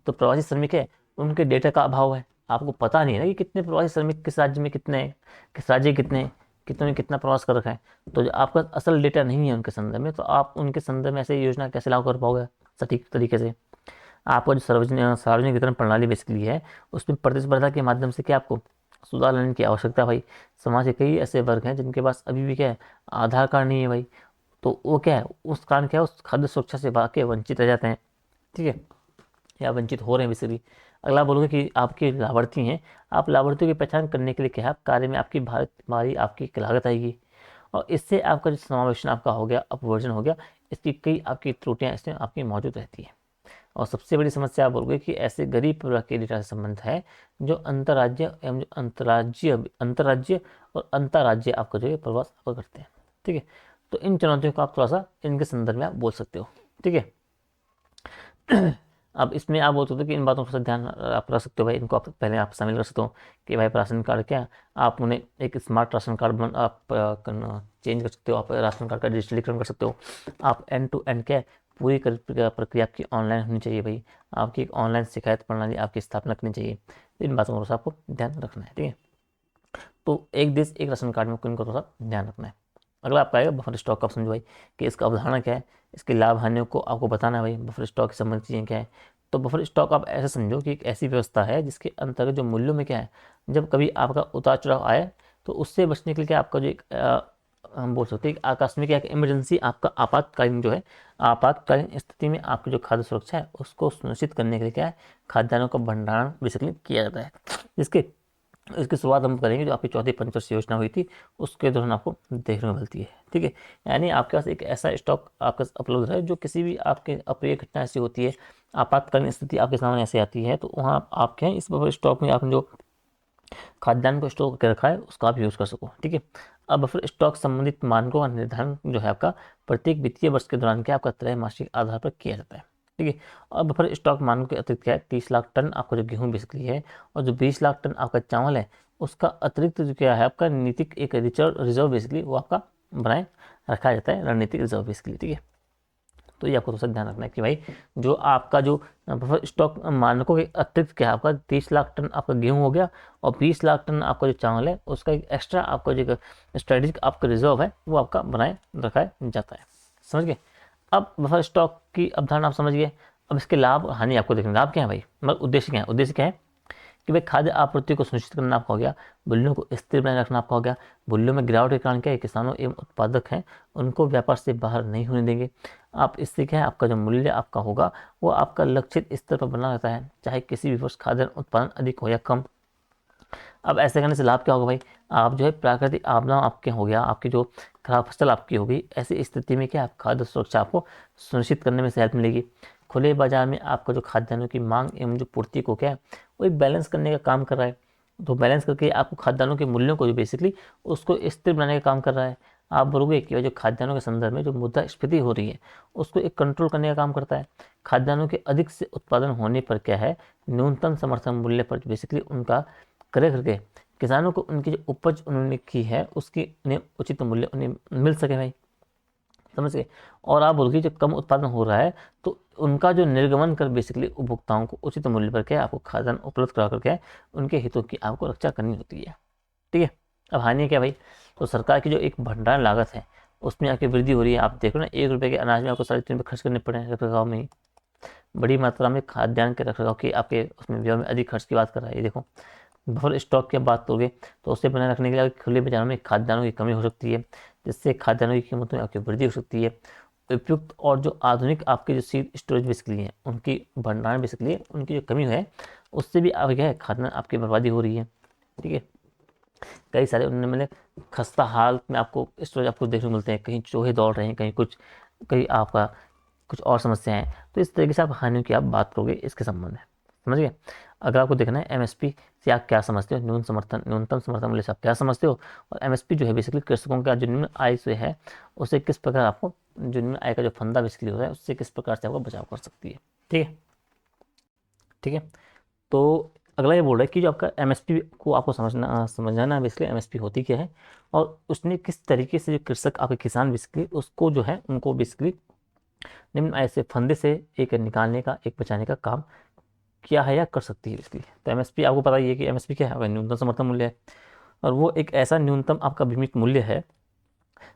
तो प्रवासी श्रमिक है उनके डेटा का अभाव है। आपको पता नहीं है ना कि कितने प्रवासी श्रमिक किस राज्य में कितने हैं, किस राज्य के कितने हैं, कितने ने कितना प्रवास कर रखा है। तो जो आपका असल डेटा नहीं है उनके संदर्भ में, तो आप उनके संदर्भ में ऐसे योजना कैसे लागू कर पाओगे सटीक तरीके से। आपका जो सार्वजनिक वितरण प्रणाली बेसिकली है उसमें प्रतिस्पर्धा के माध्यम से क्या आपको सुधार लाने की आवश्यकता है भाई। समाज के कई ऐसे वर्ग हैं जिनके पास अभी भी क्या है आधार कार्ड नहीं है भाई, तो वो क्या है उस कारण क्या है उस खाद्य सुरक्षा से वाकई वंचित रह जाते हैं। ठीक है। या वंचित हो रहे हैं बेसिकली। अगला बोलोगे कि आपके लाभार्थी हैं, आप लाभार्थियों की पहचान करने के लिए क्या है आप कार्य में आपकी भारी आपकी एक लागत आएगी। और इससे आपका जो समावेशन आपका हो गया अपवर्जन हो गया, इसकी कई आपकी त्रुटियां इसमें आपकी मौजूद रहती है। और सबसे बड़ी समस्या आप बोलोगे कि ऐसे गरीब परिवार के डेटा से संबंध है जो अंतर्राज्य एवं जो अंतर्राज्य और अंतर्राज्य आपका जो है प्रवास आपका करते हैं। ठीक है। तो इन चुनौतियों को आप थोड़ा सा इनके संदर्भ में आप बोल सकते हो। ठीक है। अब इसमें आप बोल सकते हो कि इन बातों का ध्यान आप रख सकते हो भाई, इनको आप पहले आप शामिल कर सकते हो कि भाई राशन कार्ड क्या, आप उन्हें एक स्मार्ट राशन कार्ड आप चेंज कर सकते हो, आप राशन कार्ड का डिजिटलीकरण कर सकते हो। आप एंड टू एंड क्या है, पूरी प्रक्रिया आपकी ऑनलाइन होनी चाहिए भाई, आपकी एक ऑनलाइन शिकायत प्रणाली आपकी स्थापना करनी चाहिए। इन बातों का आपको ध्यान रखना है, ठीक है। तो एक देश एक राशन कार्ड में इनको थोड़ा ध्यान रखना है। अगला आपका आएगा बफर स्टॉक का, समझो भाई कि इसका अवधारणा क्या है, इसके लाभ हानियों को आपको बताना है भाई, बफर स्टॉक की संबंधित चीज़ें क्या है। तो बफर स्टॉक आप ऐसे समझो कि एक ऐसी व्यवस्था है जिसके अंतर्गत जो मूल्यों में क्या है, जब कभी आपका उतार चढ़ाव आए तो उससे बचने के लिए क्या आपका जो एक हम बोल सकते हैं कि आकस्मिक या इमरजेंसी आपका आपातकालीन जो है, आपातकालीन स्थिति में आपकी जो खाद्य सुरक्षा है उसको सुनिश्चित करने के लिए क्या है, खाद्यान्नों का भंडारण बेसिकली किया जाता है। जिसके इसकी शुरुआत हम करेंगे जो आपकी चौथी पंचवर्षीय योजना हुई थी उसके दौरान आपको देखने को मिलती है, ठीक है। यानी आपके पास एक ऐसा स्टॉक आपका उपलब्ध है जो किसी भी आपके अप्रिय घटना ऐसी होती है, आपातकालीन स्थिति आपके सामने ऐसे आती है, तो वहाँ आपके इस बफर स्टॉक में आपने जो खाद्यान्न को स्टोर करके रखा है उसका आप यूज़ कर सको, ठीक है। अब बफर स्टॉक संबंधित मानकों का निर्धारण जो है आपका प्रत्येक वित्तीय वर्ष के दौरान क्या आपका त्रैमासिक आधार पर किया जाता है, ठीक है। और बफर स्टॉक मानकों के अतिरिक्त क्या है, 30 लाख टन आपका जो गेहूँ बेसिकली है और जो 20 लाख टन आपका चावल है, उसका अतिरिक्त जो क्या है आपका नीतिक एक रिजर्व बेसिकली वो आपका बनाए रखा जाता है, रणनीतिक रिजर्व बेसिकली, ठीक है। तो ये आपको थोड़ा सा ध्यान रखना है कि भाई जो आपका जो बफर स्टॉक मानकों के अतिरिक्त क्या है आपका 30 लाख टन आपका गेहूं हो गया और 20 लाख टन आपका जो चावल है उसका एक एक्स्ट्रा आपका जो स्ट्रेटेजिक आपका रिजर्व है वो आपका बनाए रखा जाता है, समझ गए। अब बफर स्टॉक की अवधारणा आप समझ गए। अब इसके लाभ हानि आपको देखना, लाभ क्या है भाई, मतलब उद्देश्य क्या है, उद्देश्य क्या है कि भाई खाद्य आपूर्ति को सुनिश्चित करना आपका हो गया, मूल्यों को स्थिर बनाए रखना आपका हो गया, मूल्यों में गिरावट के कारण क्या है किसानों एवं उत्पादक हैं उनको व्यापार से बाहर नहीं होने देंगे। आप इससे क्या है आपका जो मूल्य आपका होगा वो आपका लक्षित स्तर पर बना रहता है, चाहे किसी भी वर्ष खाद्यान्न उत्पादन अधिक हो या कम। अब ऐसे करने से लाभ क्या होगा भाई, आप जो है प्राकृतिक आपदा आपके हो गया, आपकी जो खराब फसल आपकी होगी, ऐसी स्थिति में क्या आप खाद्य सुरक्षा आपको सुनिश्चित करने में से हेल्प मिलेगी। खुले बाजार में आपका जो खाद्यान्नों की मांग एवं जो पूर्ति को क्या है वो एक बैलेंस करने का काम कर रहा है। तो बैलेंस करके आपको खाद्यान्नों के मूल्यों को जो बेसिकली उसको स्थिर बनाने का काम कर रहा है। आप बोलोगे कि जो खाद्यान्नों के संदर्भ में जो मुद्रास्फीति हो रही है उसको एक कंट्रोल करने का काम करता है। खाद्यान्नों के अधिक से उत्पादन होने पर क्या है, न्यूनतम समर्थन मूल्य पर बेसिकली उनका क्रय करके किसानों को उनकी जो उपज उन्होंने की है उसकी उन्हें उचित मूल्य उन्हें मिल सके भाई, समझ गए। और आप बोलोगे जो कम उत्पादन हो रहा है तो उनका जो निर्गमन कर बेसिकली उपभोक्ताओं को उचित मूल्य पर क्या है आपको खाद्यान्न उपलब्ध करा करके है उनके हितों की आपको रक्षा करनी होती है, ठीक है। अब हानि क्या भाई, तो सरकार की जो एक भंडारण लागत है उसमें आपकी वृद्धि हो रही है। आप देखो ना 1 रुपये के अनाज में आपको 3.5 रुपये खर्च करने पड़े हैं रख रखाव में ही, बड़ी मात्रा में खाद्यान्न के रख रखाव की आपके उसमें व्यय में अधिक खर्च की बात कर रहा है। ये देखो बफर स्टॉक की बात करोगे तो उसे बनाए रखने के लिए खुले बाजारों में खाद्यान्नों की कमी हो सकती है, जिससे खाद्यान्नों की कीमतों में आपकी वृद्धि हो सकती है। उपयुक्त और जो आधुनिक आपके जो सीड स्टोरेज बेसिकली हैं उनकी भंडारण बेसिकली उनकी जो कमी है उससे भी आप क्या है खाद्यान्न आपकी बर्बादी हो रही है, ठीक है। कई सारे उन्होंने मैंने खस्ता हाल में आपको स्टोरेज आपको देखने को मिलते हैं, कहीं चूहे दौड़ रहे हैं, कहीं कुछ, कहीं आपका कुछ और समस्याएं हैं। तो इस तरीके से आप हानियों की आप बात करोगे इसके संबंध में, समझ गए। अगर आपको देखना है एमएसपी से आप क्या समझते हो, न्यूनतम समर्थन मूल्य से आप क्या समझते हो, और एमएसपी जो है बेसिकली कृषकों का जो निम्न आय से है उससे किस प्रकार आपको जो निम्न आय का जो फंदा बेसिकली होता है उससे किस प्रकार से आपको बचाव कर सकती है, ठीक है, ठीक है। तो अगला ये बोल रहा है कि जो आपका एमएसपी को आपको समझना बेसिकली एमएसपी होती क्या है और उसने किस तरीके से जो कृषक आपके किसान बेसिकली उसको जो है उनको बेसिकली निम्न आय से फंदे से एक निकालने का एक बचाने का काम किया है या कर सकती है बेसिकली। तो एमएसपी आपको पता ही है कि एमएसपी क्या है, न्यूनतम समर्थन मूल्य है, और वो एक ऐसा न्यूनतम आपका बीमित मूल्य है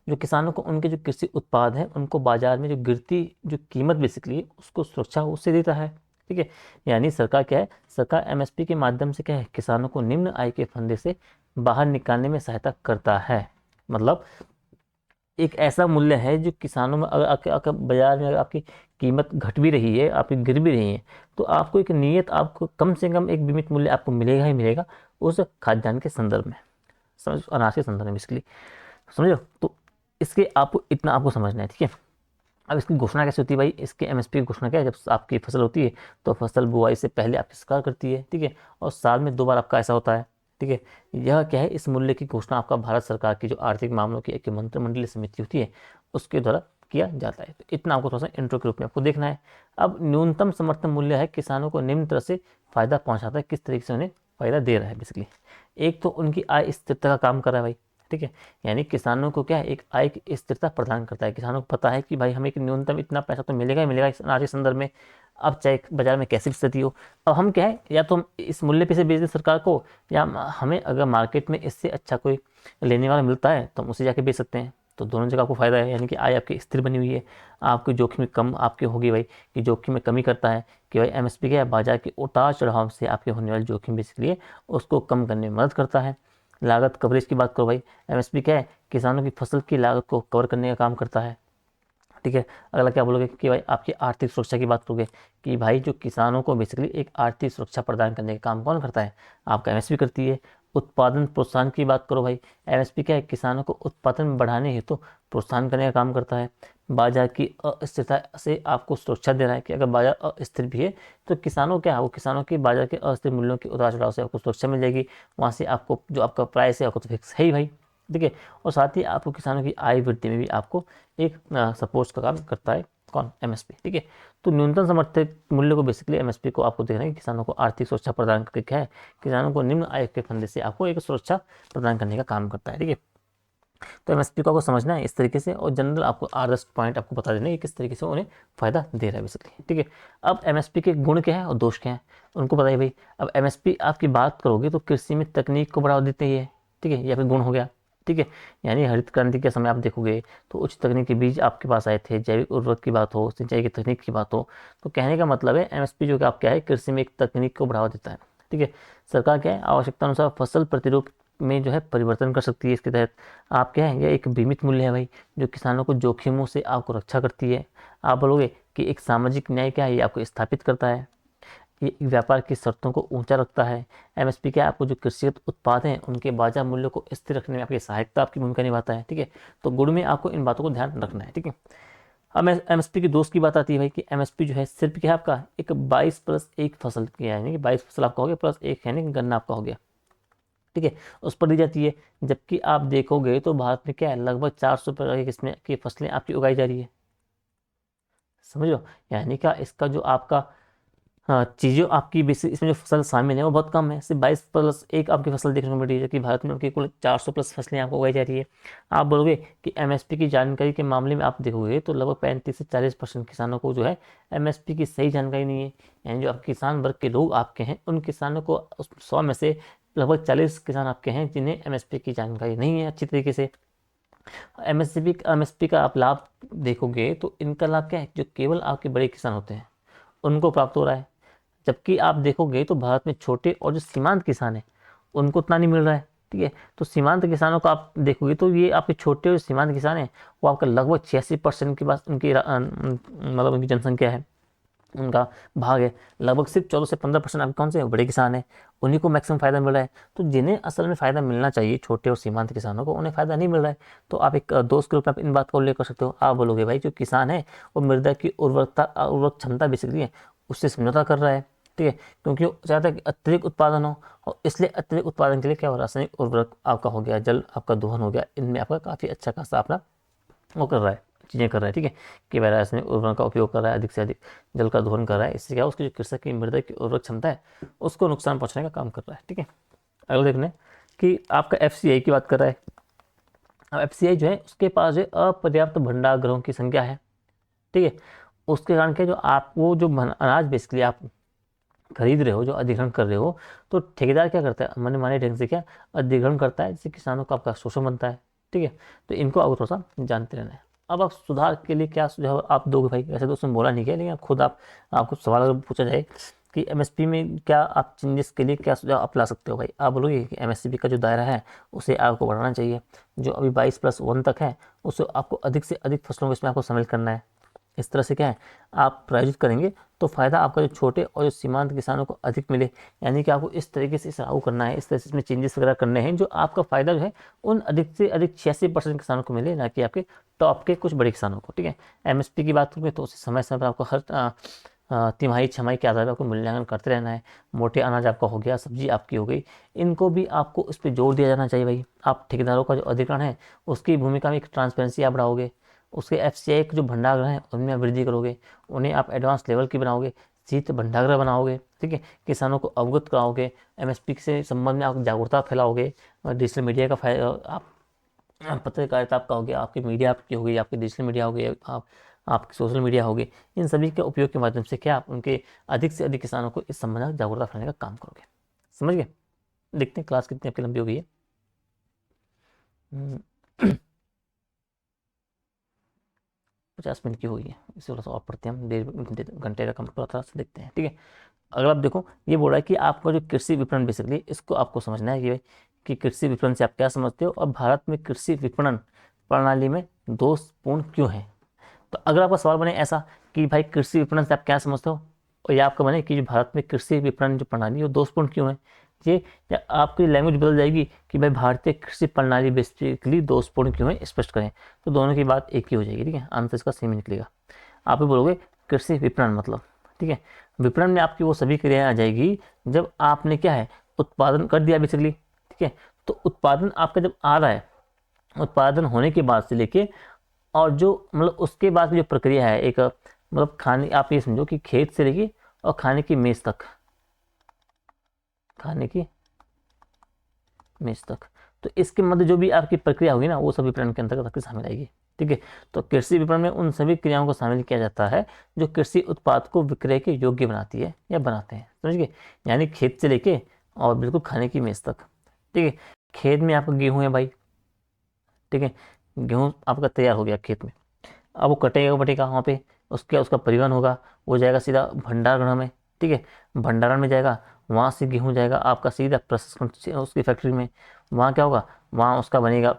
जो किसानों को उनके जो कृषि उत्पाद हैं उनको बाजार में जो गिरती जो कीमत बेसिकली उसको सुरक्षा उससे देता है, ठीक है। यानी सरकार क्या है, सरकार एमएसपी के माध्यम से क्या है किसानों को निम्न आय के फंदे से बाहर निकालने में सहायता करता है। मतलब एक ऐसा मूल्य है जो किसानों में अगर अगर बाजार में अगर आपकी कीमत घट भी रही है, आपकी गिर भी रही है, तो आपको एक नियत आपको कम से कम एक बीमित मूल्य आपको मिलेगा ही मिलेगा उस खाद्यान्न के संदर्भ में, समझ, अनाज के संदर्भ में बेसिकली, समझो। तो इसके आपको इतना आपको समझना है, ठीक है। अब इसकी घोषणा कैसे होती है भाई, इसके एमएसपी की घोषणा क्या है, जब आपकी फसल होती है तो फसल बुआई से पहले आपकी सरकार करती है, ठीक है, और साल में 2 बार आपका ऐसा होता है, ठीक है। यह क्या है, इस मूल्य की घोषणा आपका भारत सरकार की जो आर्थिक मामलों की एक मंत्रिमंडलीय समिति होती है उसके द्वारा किया जाता है। तो इतना आपको थोड़ा सा इंट्रो के रूप में आपको देखना है। अब न्यूनतम समर्थन मूल्य है किसानों को निम्न तरह से फायदा पहुंचाता है, किस तरीके से उन्हें फायदा दे रहा है बेसिकली। एक तो उनकी आय स्थिरता का काम कर रहा है भाई, ठीक है, यानी किसानों को क्या है, एक आय की स्थिरता प्रदान करता है। किसानों को पता है कि भाई हमें एक न्यूनतम इतना पैसा तो मिलेगा ही मिलेगा इस अनाज के संदर्भ में, अब चाहे बाजार में कैसी भी स्थिति हो। अब हम क्या है, या तो हम इस मूल्य पे से बेच दें सरकार को, या हमें अगर मार्केट में इससे अच्छा कोई लेने वाला मिलता है तो हम उसे जाके बेच सकते हैं। तो दोनों जगह आपको फायदा है, यानी कि आय आपकी स्थिर बनी हुई है, आपकी जोखिम कम आपकी होगी भाई, कि जोखिम में कमी करता है कि भाई एमएसपी क्या है, बाजार के उतार चढ़ाव से आपके होने वाली जोखिम बेसिकली उसको कम करने में मदद करता है। लागत कवरेज की बात करो भाई, एमएसपी क्या है, किसानों की फसल की लागत को कवर करने का काम करता है, ठीक है। अगला क्या बोलोगे कि भाई आपकी आर्थिक सुरक्षा की बात करोगे, कि भाई जो किसानों को बेसिकली एक आर्थिक सुरक्षा प्रदान करने का काम कौन करता है, आपका एमएसपी करती है। उत्पादन प्रोत्साहन की बात करो भाई, एमएसपी क्या है, किसानों को उत्पादन बढ़ाने हेतु प्रोत्साहन करने का काम करता है। बाजार की अस्थिरता से आपको सुरक्षा दे रहा है, कि अगर बाजार अस्थिर भी है तो किसानों क्या है, वो किसानों की बाजार के अस्थिर मूल्यों के उतार चढ़ाव से आपको सुरक्षा मिल जाएगी, वहाँ से आपको जो आपका प्राइस है आपको तो फिक्स है ही भाई, ठीक है। और साथ ही आपको किसानों की आय वृद्धि में भी आपको एक सपोर्ट का काम करता है कौन, एमएसपी, ठीक है। तो न्यूनतम समर्थित मूल्य को बेसिकली एमएसपी को आपको देखना है कि किसानों को आर्थिक सुरक्षा प्रदान करके क्या है, किसानों को निम्न आय के फंदे से आपको एक सुरक्षा प्रदान करने का काम करता है, ठीक है। तो एमएसपी को आपको समझना है इस तरीके से, और जनरल आपको 8-10 पॉइंट आपको बता देना है कि किस तरीके से उन्हें फायदा दे रहा है बेसिकली, ठीक है। अब एमएसपी के गुण क्या है और दोष क्या है उनको बताइए भाई। अब एमएसपी आपकी बात करोगे तो कृषि में तकनीक को बढ़ावा देते ही है, ठीक है, या फिर गुण हो गया, ठीक है। यानी हरित क्रांति के समय आप देखोगे तो उच्च तकनीकी बीज आपके पास आए थे, जैविक उर्वरक की बात हो, सिंचाई की तकनीक की बात हो, तो कहने का मतलब है एमएसपी जो कि आप क्या है, कृषि में एक तकनीक को बढ़ावा देता है, ठीक है। सरकार क्या है, आवश्यकता अनुसार फसल प्रतिरूप में जो है परिवर्तन कर सकती है। इसके तहत आप क्या है, यह एक बीमित मूल्य है भाई, जो किसानों को जोखिमों से आपको रक्षा करती है। आप बोलोगे कि एक सामाजिक न्याय क्या है, ये आपको स्थापित करता है, ये व्यापार की शर्तों को ऊंचा रखता है। एमएसपी क्या है, आपको जो कृषिगत उत्पाद हैं उनके बाजार मूल्य को स्थिर रखने में आपकी सहायता आपकी भूमिका निभाता है, ठीक है। तो गुण में आपको इन बातों को ध्यान रखना है, ठीक है। अब एमएसपी की दोस्त की बात आती है भाई, कि एमएसपी जो है सिर्फ क्या है आपका एक 22+1 फसल की है, यानी कि 22 फसल आपका हो गया प्लस एक यानी कि गन्ना आपका हो गया, ठीक है, उस पर दी जाती है। जबकि आप देखोगे तो भारत में क्या है, लगभग 400 प्रकार की किस्में की फसलें आपकी उगाई जा रही है, समझ लो। यानी क्या इसका जो आपका हाँ चीज़ों आपकी बेसिक इसमें जो फसल शामिल है वो बहुत कम है, सिर्फ 22+1 आपकी फसल देखने को मिल रही है, जबकि भारत में आपकी कुल 400+ फसलें आपको उगाई जा रही है। आप बोलोगे कि एमएसपी की जानकारी के मामले में आप देखोगे तो लगभग 35 से 40% किसानों को जो है एमएसपी की सही जानकारी नहीं है। यानी जो आप किसान वर्ग के लोग आपके हैं, उन किसानों को 100 में से लगभग 40 किसान आपके हैं जिन्हें एमएसपी की जानकारी नहीं है अच्छी तरीके से। एमएसपी का आप लाभ देखोगे तो इनका लाभ क्या है, जो केवल आपके बड़े किसान होते हैं उनको प्राप्त हो रहा है। जबकि आप देखोगे तो भारत में छोटे और जो सीमांत किसान हैं उनको उतना नहीं मिल रहा है, ठीक है। तो सीमांत किसानों को आप देखोगे तो ये आपके छोटे और सीमांत किसान हैं, वो आपका लगभग 86% के पास उनकी मतलब उनकी जनसंख्या है, उनका भाग है। लगभग सिर्फ 14 से 15% आपके कौन से बड़े किसान हैं, उन्हीं को मैक्सिमम फायदा मिल रहा है। तो जिन्हें असल में फ़ायदा मिलना चाहिए छोटे और सीमांत किसानों को, उन्हें फ़ायदा नहीं मिल रहा है। तो आप एक दोस्त के रूप में आप इन बात को उल्लेख कर सकते हो। आप बोलोगे भाई जो किसान है वो मृदा की उर्वरक क्षमता बेसिकली है उससे समझौता कर रहा है, ठीक है, क्योंकि वो चाहता है कि अत्यधिक उत्पादन हो, और इसलिए अत्यधिक उत्पादन के लिए क्या हो, रासायनिक उर्वरक आपका हो गया, जल आपका दोहन हो गया, इनमें आपका काफ़ी अच्छा खासा अपना वो कर रहा है, चीज़ें कर रहा है, ठीक है, कि वह रासायनिक उर्वरक का उपयोग कर रहा है, अधिक से अधिक जल का दोहन कर रहा है। इससे क्या उसकी जो कृषक की मृदा की उर्वरक क्षमता है उसको नुकसान पहुंचाने का काम कर रहा है, ठीक है। अगला देखने कि आपका एफसीआई की बात कर रहा है। अब एफसीआई जो है उसके पास जो अपर्याप्त भंडार गृहों की संख्या है, ठीक है। उसके कारण क्या, जो आप वो जो अनाज बेसिकली आप खरीद रहे हो, जो अधिग्रहण कर रहे हो, तो ठेकेदार क्या करता है, मन माने ढंग से क्या अधिग्रहण करता है, जिससे किसानों को आपका शोषण बनता है, ठीक है। तो इनको आपको थोड़ा सा जानते रहना है। अब आप सुधार के लिए क्या सुझाव आप दोगे भाई, वैसे तो उसमें बोला नहीं गया, लेकिन आप खुद आपको सवाल अगर पूछा जाए कि एमएसपी में क्या आप चेंजेस के लिए क्या सुझाव आप ला सकते हो भाई, आप बोलोगे कि एमएसपी का जो दायरा है उसे आपको बढ़ाना चाहिए, जो अभी 22+1 तक है उसे आपको अधिक से अधिक फसलों में इसमें आपको शामिल करना है। इस तरह से क्या है आप प्रायोजित करेंगे तो फ़ायदा आपका जो छोटे और जो सीमांत किसानों को अधिक मिले, यानी कि आपको इस तरीके से लागू करना है, इस तरह से इसमें चेंजेस वगैरह करने हैं जो आपका फ़ायदा जो है उन अधिक से अधिक 86% किसानों को मिले, ना कि आपके टॉप के कुछ बड़े किसानों को, ठीक है। एमएसपी की बात करें तो उसे समय समय पर आपको हर तिमाही छमाही के आधार पर आपको मूल्यांकन करते रहना है। मोटे अनाज आपका हो गया, सब्जी आपकी हो गई, इनको भी आपको इस पर जोर दिया जाना चाहिए भाई। आप ठेकेदारों का जो अधिग्रहण है उसकी भूमिका में एक ट्रांसपेरेंसी आप बढ़ाओगे, उसके एफसीआई के जो भंडारगृह हैं उनमें वृद्धि करोगे, उन्हें आप एडवांस लेवल की बनाओगे, शीत भंडारगृह बनाओगे, ठीक है, किसानों को अवगत कराओगे, एमएसपी से संबंध में आप जागरूकता फैलाओगे, और डिजिटल मीडिया का फायदा आप पत्रकारिता आपका हो गया, आपकी मीडिया आपकी होगी, आपकी डिजिटल मीडिया हो गई, आप आपकी सोशल मीडिया होगी, इन सभी के उपयोग के माध्यम से क्या आप उनके अधिक से अधिक किसानों को इस संबंध में जागरूकता फैलाने का काम करोगे। समझ गए? देखते हैं क्लास कितनी आपकी लंबी हो गई है। 50 मिनट की हुई है, इसे थोड़ा सा और पढ़ते हैं हम, 1.5 घंटे का कम थोड़ा सा देखते हैं, ठीक है। अगर आप देखो, ये बोल रहा है कि आपका जो कृषि विपणन बेसिकली इसको आपको समझना है कि कृषि विपणन से आप क्या समझते हो, और भारत में कृषि विपणन प्रणाली में दोषपूर्ण क्यों है। तो अगर आपका सवाल बने ऐसा कि भाई कृषि विपणन से आप क्या समझते हो, और या आपका बने कि जो भारत में कृषि विपणन जो प्रणाली है वो दोषपूर्ण क्यों है, ये या आपकी लैंग्वेज बदल जाएगी कि भाई भारतीय कृषि प्रणाली बेसिकली दोषपूर्ण क्यों है, स्पष्ट करें, तो दोनों की बात एक ही हो जाएगी, ठीक है, आंसर इसका सेम निकलेगा। आप ही बोलोगे कृषि विपणन मतलब, ठीक है, विपणन में आपकी वो सभी क्रियाएं आ जाएगी जब आपने क्या है, उत्पादन कर दिया बेसिकली, ठीक है। तो उत्पादन आपका जब आ रहा है, उत्पादन होने के बाद से लेके और जो मतलब उसके बाद की जो प्रक्रिया है, एक मतलब खाने, आप ये समझो कि खेत से लेके और खाने की मेज तक, खाने की मेज तक, तो इसके मध्य जो भी आपकी प्रक्रिया होगी ना, वो सभी विपणन के अंतर्गत आपकी शामिल आएगी, ठीक है। तो कृषि विपणन में उन सभी क्रियाओं को शामिल किया जाता है जो कृषि उत्पाद को विक्रय के योग्य बनाती है या बनाते हैं, समझ गए, यानी खेत से लेके और बिल्कुल खाने की मेज तक, ठीक है। खेत में आपका गेहूं है भाई, ठीक है, गेहूं आपका तैयार हो गया खेत में, अब वो कटेगा बटेगा वहाँ पे, उसके उसका परिवहन होगा, वो जाएगा सीधा भंडारगृह में, ठीक है, भंडारण में जाएगा, वहाँ से गेहूँ जाएगा आपका सीधा प्रसंस्करण उसकी फैक्ट्री में, वहाँ क्या होगा, वहाँ उसका बनेगा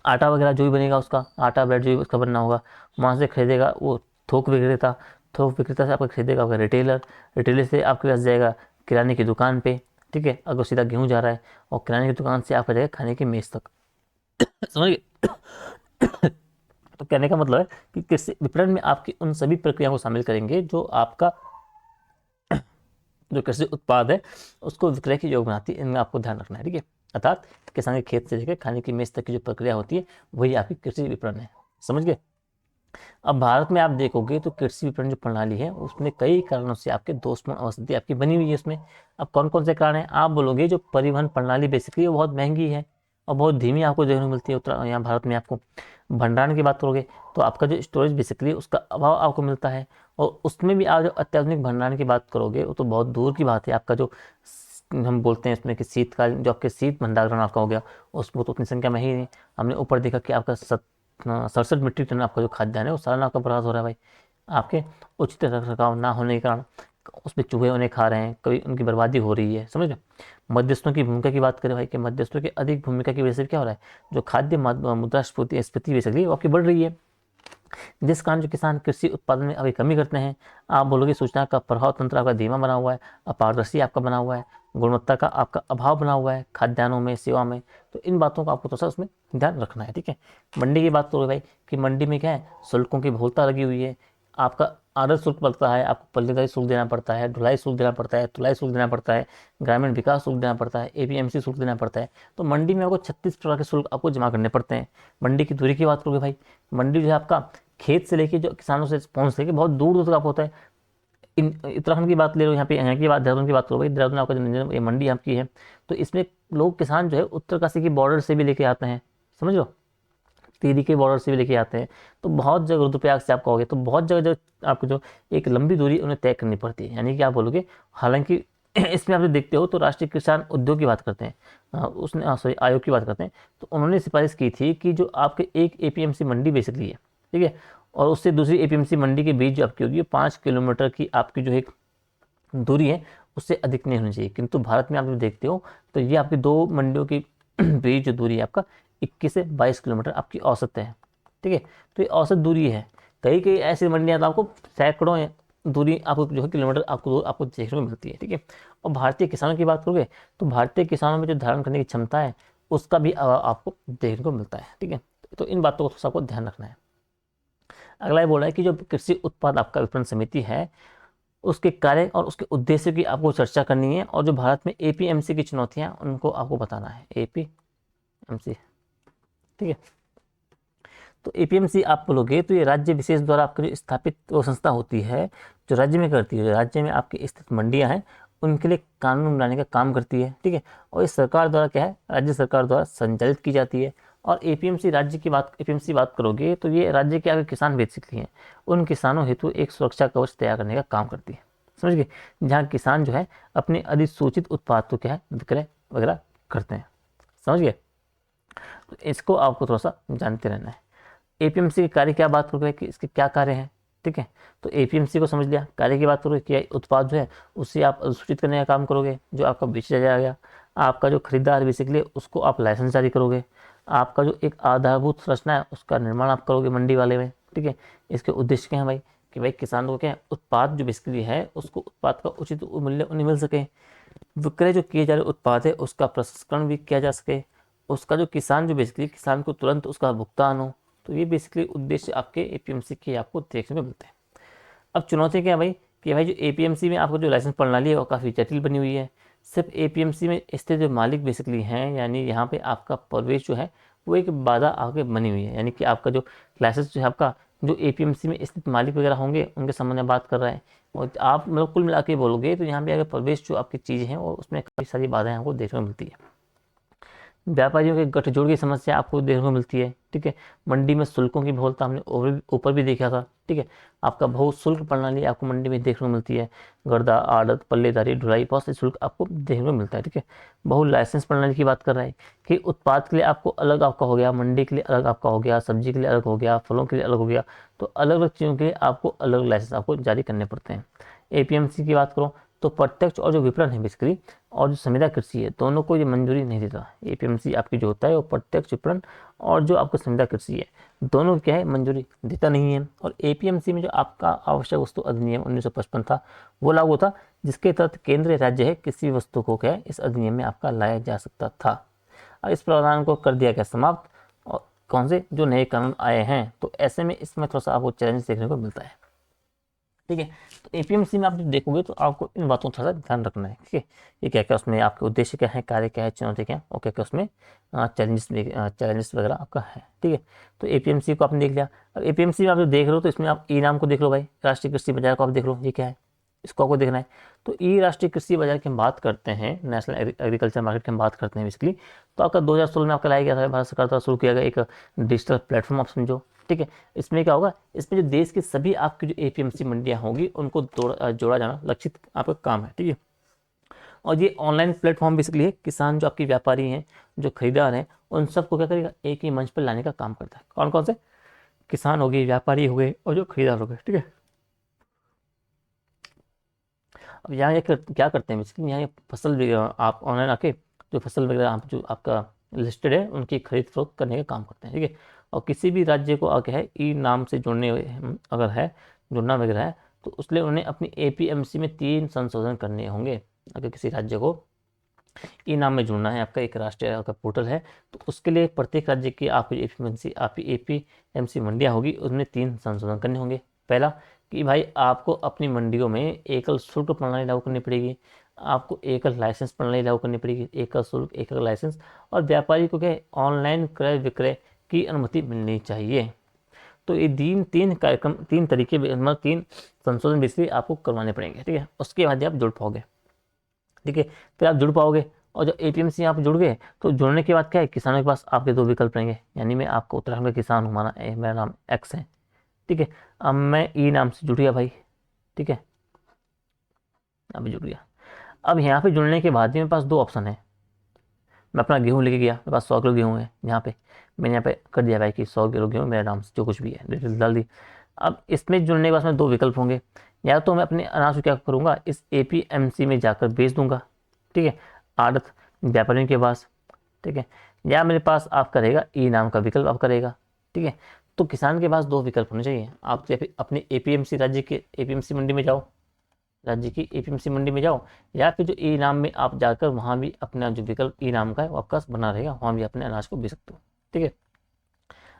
आटा वगैरह जो भी बनेगा, उसका आटा ब्रेड जो भी उसका बनना होगा, वहाँ से खरीदेगा वो थोक विक्रेता, थोक विक्रेता से आपका खरीदेगा होगा रिटेलर, रिटेलर से आपके पास जाएगा किराने की दुकान पे, ठीक है, अगर सीधा गेहूँ जा रहा है, और किराने की दुकान से आपका जाएगा खाने की मेज तक। समझ गए? तो कहने का मतलब है कि कृषि विपणन में आपकी उन सभी प्रक्रियाओं को शामिल करेंगे जो आपका जो कृषि उत्पाद है उसको विक्रय के योग्य बनाती है, इनमें आपको ध्यान रखना है, ठीक है। अर्थात किसान के खेत से लेकर खाने की मेज तक की जो प्रक्रिया होती है वही आपकी कृषि विपणन है। समझ गए? अब भारत में आप देखोगे तो कृषि विपणन जो प्रणाली है उसमें कई कारणों से आपके दोषपूर्ण अवस्थिति आपकी बनी हुई है उसमें। अब कौन कौन से कारण हैं आप बोलोगे, जो परिवहन प्रणाली बेसिकली वो बहुत महंगी है और बहुत धीमी आपको देखने को मिलती है उत्तर यहाँ भारत में। आपको भंडारण की बात करोगे तो आपका जो स्टोरेज बेसिकली उसका अभाव आपको मिलता है, और उसमें भी आप जो अत्याधुनिक भंडारण की बात करोगे वो तो बहुत दूर की बात है। आपका जो हम बोलते हैं इसमें कि शीतकालीन जो आपके शीत भंडारण आपका हो गया उसमें तो उतनी संख्या में ही नहीं। हमने ऊपर देखा कि आपका 67 मीट्रिक टन आपका जो खाद्यान्न है वो सालाना आपका बर्बाद हो रहा है भाई, आपके उचित रखरखाव ना होने के कारण उसमें चूहे उन्हें खा रहे हैं, कभी उनकी बर्बादी हो रही है। समझ रहे? मध्यस्थों की भूमिका की बात करें भाई कि मध्यस्थों की अधिक भूमिका की वजह से क्या हो रहा है, जो खाद्य मुद्रास्फीति स्फीति बेसिकली वो आपकी बढ़ रही है, जिस कारण जो किसान कृषि उत्पादन में अभी कमी करते हैं। आप बोलोगे सूचना का प्रभाव तंत्र आपका धीमा बना हुआ है, अपारदर्शी आपका बना हुआ है, गुणवत्ता का आपका अभाव बना हुआ है खाद्यान्नों में सेवा में, तो इन बातों का आपको थोड़ा सा उसमें ध्यान रखना है, ठीक है। मंडी की बात करोगे भाई कि मंडी में क्या है, शुल्कों की बहुलता लगी हुई है, आपका आदर्श शुल्क पड़ता है, आपको पल्लेदारी शुल्क देना पड़ता है, ढुलाई शुल्क देना पड़ता है, तुलाई शुल्क देना पड़ता है, ग्रामीण विकास शुल्क देना पड़ता है, एपीएमसी शुल्क देना पड़ता है। तो मंडी में आपको 36 प्रकार के शुल्क आपको जमा करने पड़ते हैं। मंडी की दूरी की बात करोगे भाई, मंडी जो है आपका खेत से लेके जो किसानों से पहुंच लेके बहुत दूर दूर तक आप होता है। इन उत्तराखंड की बात ले लो, यहाँ की बात, देहरादून की बात करो भाई, देहरादून आपका जो ये मंडी आपकी है, तो इसमें लोग किसान जो है उत्तरकाशी की बॉर्डर से भी लेके आते हैं, समझ लो, टिहरी के बॉर्डर से भी लेके आते हैं। तो बहुत जगह रुद्रप्रयाग से आप कहोगे तो बहुत जगह जो आपको जो एक लंबी दूरी उन्हें तय करनी पड़ती है, यानी कि आप बोलोगे हालांकि इसमें आप जो देखते हो तो राष्ट्रीय किसान उद्योग की बात करते हैं, उसने सॉरी आयोग की बात करते हैं, तो उन्होंने सिफारिश की थी कि जो आपके एक एपीएमसी मंडी बेसिकली है, ठीक है, और उससे दूसरी एपीएमसी मंडी के बीच जो आपकी होगी 5 किलोमीटर की आपकी जो एक दूरी है उससे अधिक नहीं होनी चाहिए। किंतु भारत में आप जो देखते हो तो ये आपकी दो मंडियों के बीच जो दूरी है आपका 21 से 22 किलोमीटर आपकी औसत है, ठीक है। तो ये औसत दूरी है, कई कई ऐसी मंडियाँ तो आपको सैकड़ों दूरी आपको जो है किलोमीटर आपको देखने को मिलती है, ठीक है। और भारतीय किसानों की बात करोगे तो भारतीय किसानों में जो धारण करने की क्षमता है उसका भी आपको देखने को मिलता है, ठीक है। तो इन बातों को सबको ध्यान रखना है। अगला ये बोल रहा है कि जो कृषि उत्पाद आपका विपणन समिति है उसके कार्य और उसके उद्देश्य की आपको चर्चा करनी है, और जो भारत में एपीएमसी की चुनौतियां उनको आपको बताना है, एपीएमसी, ठीक है। तो एपीएमसी आप बोलोगे तो ये राज्य विशेष द्वारा आपकी जो स्थापित वो संस्था होती है, जो राज्य में करती है, जो राज्य में आपकी स्थित मंडियां हैं उनके लिए कानून बनाने का काम करती है, ठीक है। और ये सरकार द्वारा क्या है, राज्य सरकार द्वारा संचालित की जाती है। और एपीएमसी राज्य की बात, एपीएमसी बात करोगे तो ये राज्य के आगे किसान बेसिकली हैं, उन किसानों हेतु एक सुरक्षा कवच तैयार करने का काम करती है, समझ गए, जहाँ किसान जो है अपने अधिसूचित उत्पाद को क्या है विक्रय वगैरह करते हैं, समझ गए। तो इसको आपको थोड़ा सा जानते रहना है। एपीएमसी के कार्य क्या बात करोगे कि इसके क्या कार्य हैं, ठीक है। तो एपीएमसी को समझ लिया, कार्य की बात करोगे कि उत्पाद जो है उसे आप अधिसूचित करने का काम करोगे, जो आपका बेचा जाएगा, आपका जो खरीदार बेसिकली उसको आप लाइसेंस जारी करोगे, आपका जो एक आधारभूत संरचना है उसका निर्माण आप करोगे मंडी वाले में, ठीक है। इसके उद्देश्य क्या है भाई, कि भाई किसानों को क्या है उत्पाद जो बेसिकली है उसको उत्पाद का उचित मूल्य उन्हें मिल सके, विक्रय जो किए जा रहे उत्पाद है उसका प्रसंस्करण भी किया जा सके, उसका जो किसान जो बेसिकली किसान को तुरंत उसका भुगतान हो। तो ये बेसिकली उद्देश्य आपके एपीएमसी के आपको देखने को मिलते हैं। अब चुनौती क्या है भाई, कि भाई जो एपीएमसी में आपको जो लाइसेंस प्रणाली है वो काफ़ी जटिल बनी हुई है। सिर्फ एपीएमसी में स्थित जो मालिक बेसिकली हैं, यानी यहाँ पे आपका प्रवेश जो है वो एक बाधा आगे बनी हुई है, यानी कि आपका जो लाइसेंस जो है आपका जो एपीएमसी में स्थित मालिक वगैरह होंगे उनके संबंध में बात कर रहा है। और आप मतलब कुल मिला के बोलोगे तो यहाँ पे अगर प्रवेश जो आपकी चीज़ है और उसमें काफ़ी सारी बाधाएं आपको देखने को मिलती है। व्यापारियों के गठजोड़ की समस्या आपको देखने को मिलती है, ठीक है। मंडी में शुल्कों की बहुलता हमने ऊपर भी देखा था, ठीक है। आपका बहुत शुल्क प्रणाली आपको मंडी में देखने को मिलती है, गर्दा, आड़त, पल्लेदारी, ढुलाई, बहुत से शुल्क आपको देखने को मिलता है, ठीक है। बहु लाइसेंस प्रणाली की बात कर रहा है कि उत्पाद के लिए आपको अलग आपका हो गया, मंडी के लिए अलग आपका हो गया, सब्जी के लिए अलग हो गया, फलों के लिए अलग हो गया। तो अलग अलग चीज़ों के लिए आपको अलग लाइसेंस आपको जारी करने पड़ते हैं। एपीएमसी की बात करो तो प्रत्यक्ष और जो विपणन है बेसिकली और जो संविदा कृषि है दोनों को ये मंजूरी नहीं देता। एपीएमसी आपकी जो होता है वो प्रत्यक्ष विपणन और जो आपको संविदा कृषि है दोनों क्या है मंजूरी देता नहीं है। और एपीएमसी में जो आपका आवश्यक वस्तु अधिनियम 1955 था वो लागू था, जिसके तहत केंद्र राज्य है किसी वस्तु को क्या है इस अधिनियम में आपका लाया जा सकता था। अब इस प्रावधान को कर दिया गया समाप्त, और कौन से जो नए कानून आए हैं। तो ऐसे में इसमें थोड़ा सा आपको चैलेंज देखने को मिलता है, ठीक है। तो एपीएमसी में आप जब देखोगे तो आपको इन बातों का थोड़ा सा ध्यान रखना है, ठीक है। ये क्या क्या उसमें आपके उद्देश्य क्या है, कार्य क्या है, चुनौती क्या है, और क्या क्या उसमें चैलेंजेस वगैरह आपका है, ठीक है। तो एपीएमसी को आपने देख लिया। अब एपीएमसी में आप जो देख रहे हो तो इसमें आप ई नाम को देख लो भाई, राष्ट्रीय कृषि बाजार को आप देख लो, ये क्या है इसको आपको देखना है। तो ई राष्ट्रीय कृषि बाजार की हम बात करते हैं, नेशनल एग्रीकल्चर मार्केट की हम बात करते हैं बेसिकली। तो आपका 2016 में आपका लाया गया था, भारत सरकार द्वारा शुरू किया गया एक डिजिटल प्लेटफॉर्म आप समझो, ठीक है। इसमें क्या होगा, इसमें जो देश की सभी आपकी जो एपीएमसी मंडियां होंगी उनको जोड़ा जाना लक्षित आपका काम है, ठीक है। और ये ऑनलाइन प्लेटफॉर्म बेसिकली है, किसान जो आपके व्यापारी हैं, जो खरीदार हैं, उन सबको क्या करेगा एक ही मंच पर लाने का काम करता है। कौन कौन से किसान हो गए, व्यापारी हो गए और जो खरीदार हो गए, ठीक है। अब यहाँ ये क्या करते हैं बेसिकली, यहाँ ये फसल आप ऑनलाइन आके जो फसल वगैरह आप जो आपका लिस्टेड है उनकी खरीद फरोख्त करने का काम करते हैं, ठीक है। और किसी भी राज्य को आगे है ई नाम से जुड़ने अगर है जुड़ना वगैरह है तो उसलिए उन्हें अपनी एपीएमसी में 3 संशोधन करने होंगे। अगर किसी राज्य को ई नाम में जुड़ना है, आपका एक राष्ट्रीय आपका पोर्टल है, तो उसके लिए प्रत्येक राज्य की आपकी एपीएमसी मंडियाँ होगी, उसमें 3 संशोधन करने होंगे। पहला कि भाई आपको अपनी मंडियों में एकल शुल्क प्रणाली लागू करनी पड़ेगी, आपको एकल लाइसेंस प्रणाली लागू करनी पड़ेगी, एकल शुल्क एकल लाइसेंस, और व्यापारी को क्या ऑनलाइन क्रय विक्रय की अनुमति मिलनी चाहिए। तो ये तीन कार्यक्रम 3 तरीके मतलब 3 संशोधन बेसिकली आपको करवाने पड़ेंगे, ठीक है। उसके बाद आप जुड़ पाओगे, ठीक है। फिर आप जुड़ पाओगे और जब एपीएमसी आप जुड़ गए तो जुड़ने के बाद क्या है, किसानों के पास आपके 2 विकल्प रहेंगे। यानी मैं आपको उत्तराखंड का किसान हूँ, माना मेरा नाम एक्स है, ठीक है। अब मैं ई नाम से जुड़ गया भाई, ठीक है, अभी जुड़ गया। अब यहाँ पे जुड़ने के बाद मेरे पास 2 ऑप्शन है। मैं अपना गेहूँ लेके गया, मेरे पास 100 किलो गेहूँ है, यहाँ पे मैंने यहाँ पे कर दिया भाई कि 100 किलो गेहूँ मेरे नाम से जो कुछ भी है डिटेल डाल दी। अब इसमें जुड़ने के बाद में 2 विकल्प होंगे, या तो मैं अपने अनाज को क्या करूँगा इस एपीएमसी में जाकर बेच दूंगा, ठीक है, आड़त व्यापारियों के पास, ठीक है, या मेरे पास आप करेगा ई नाम का विकल्प आप करेगा, ठीक है। तो किसान के पास 2 विकल्प होने चाहिए, आप या फिर अपने एपीएमसी राज्य के एपीएमसी मंडी में जाओ, राज्य की एपीएमसी मंडी में जाओ, या फिर जो ई नाम में आप जाकर वहाँ भी अपना जो विकल्प ई नाम का है वो आपका बना रहेगा, वहाँ भी अपने अनाज को बेच सकते हो, ठीक है।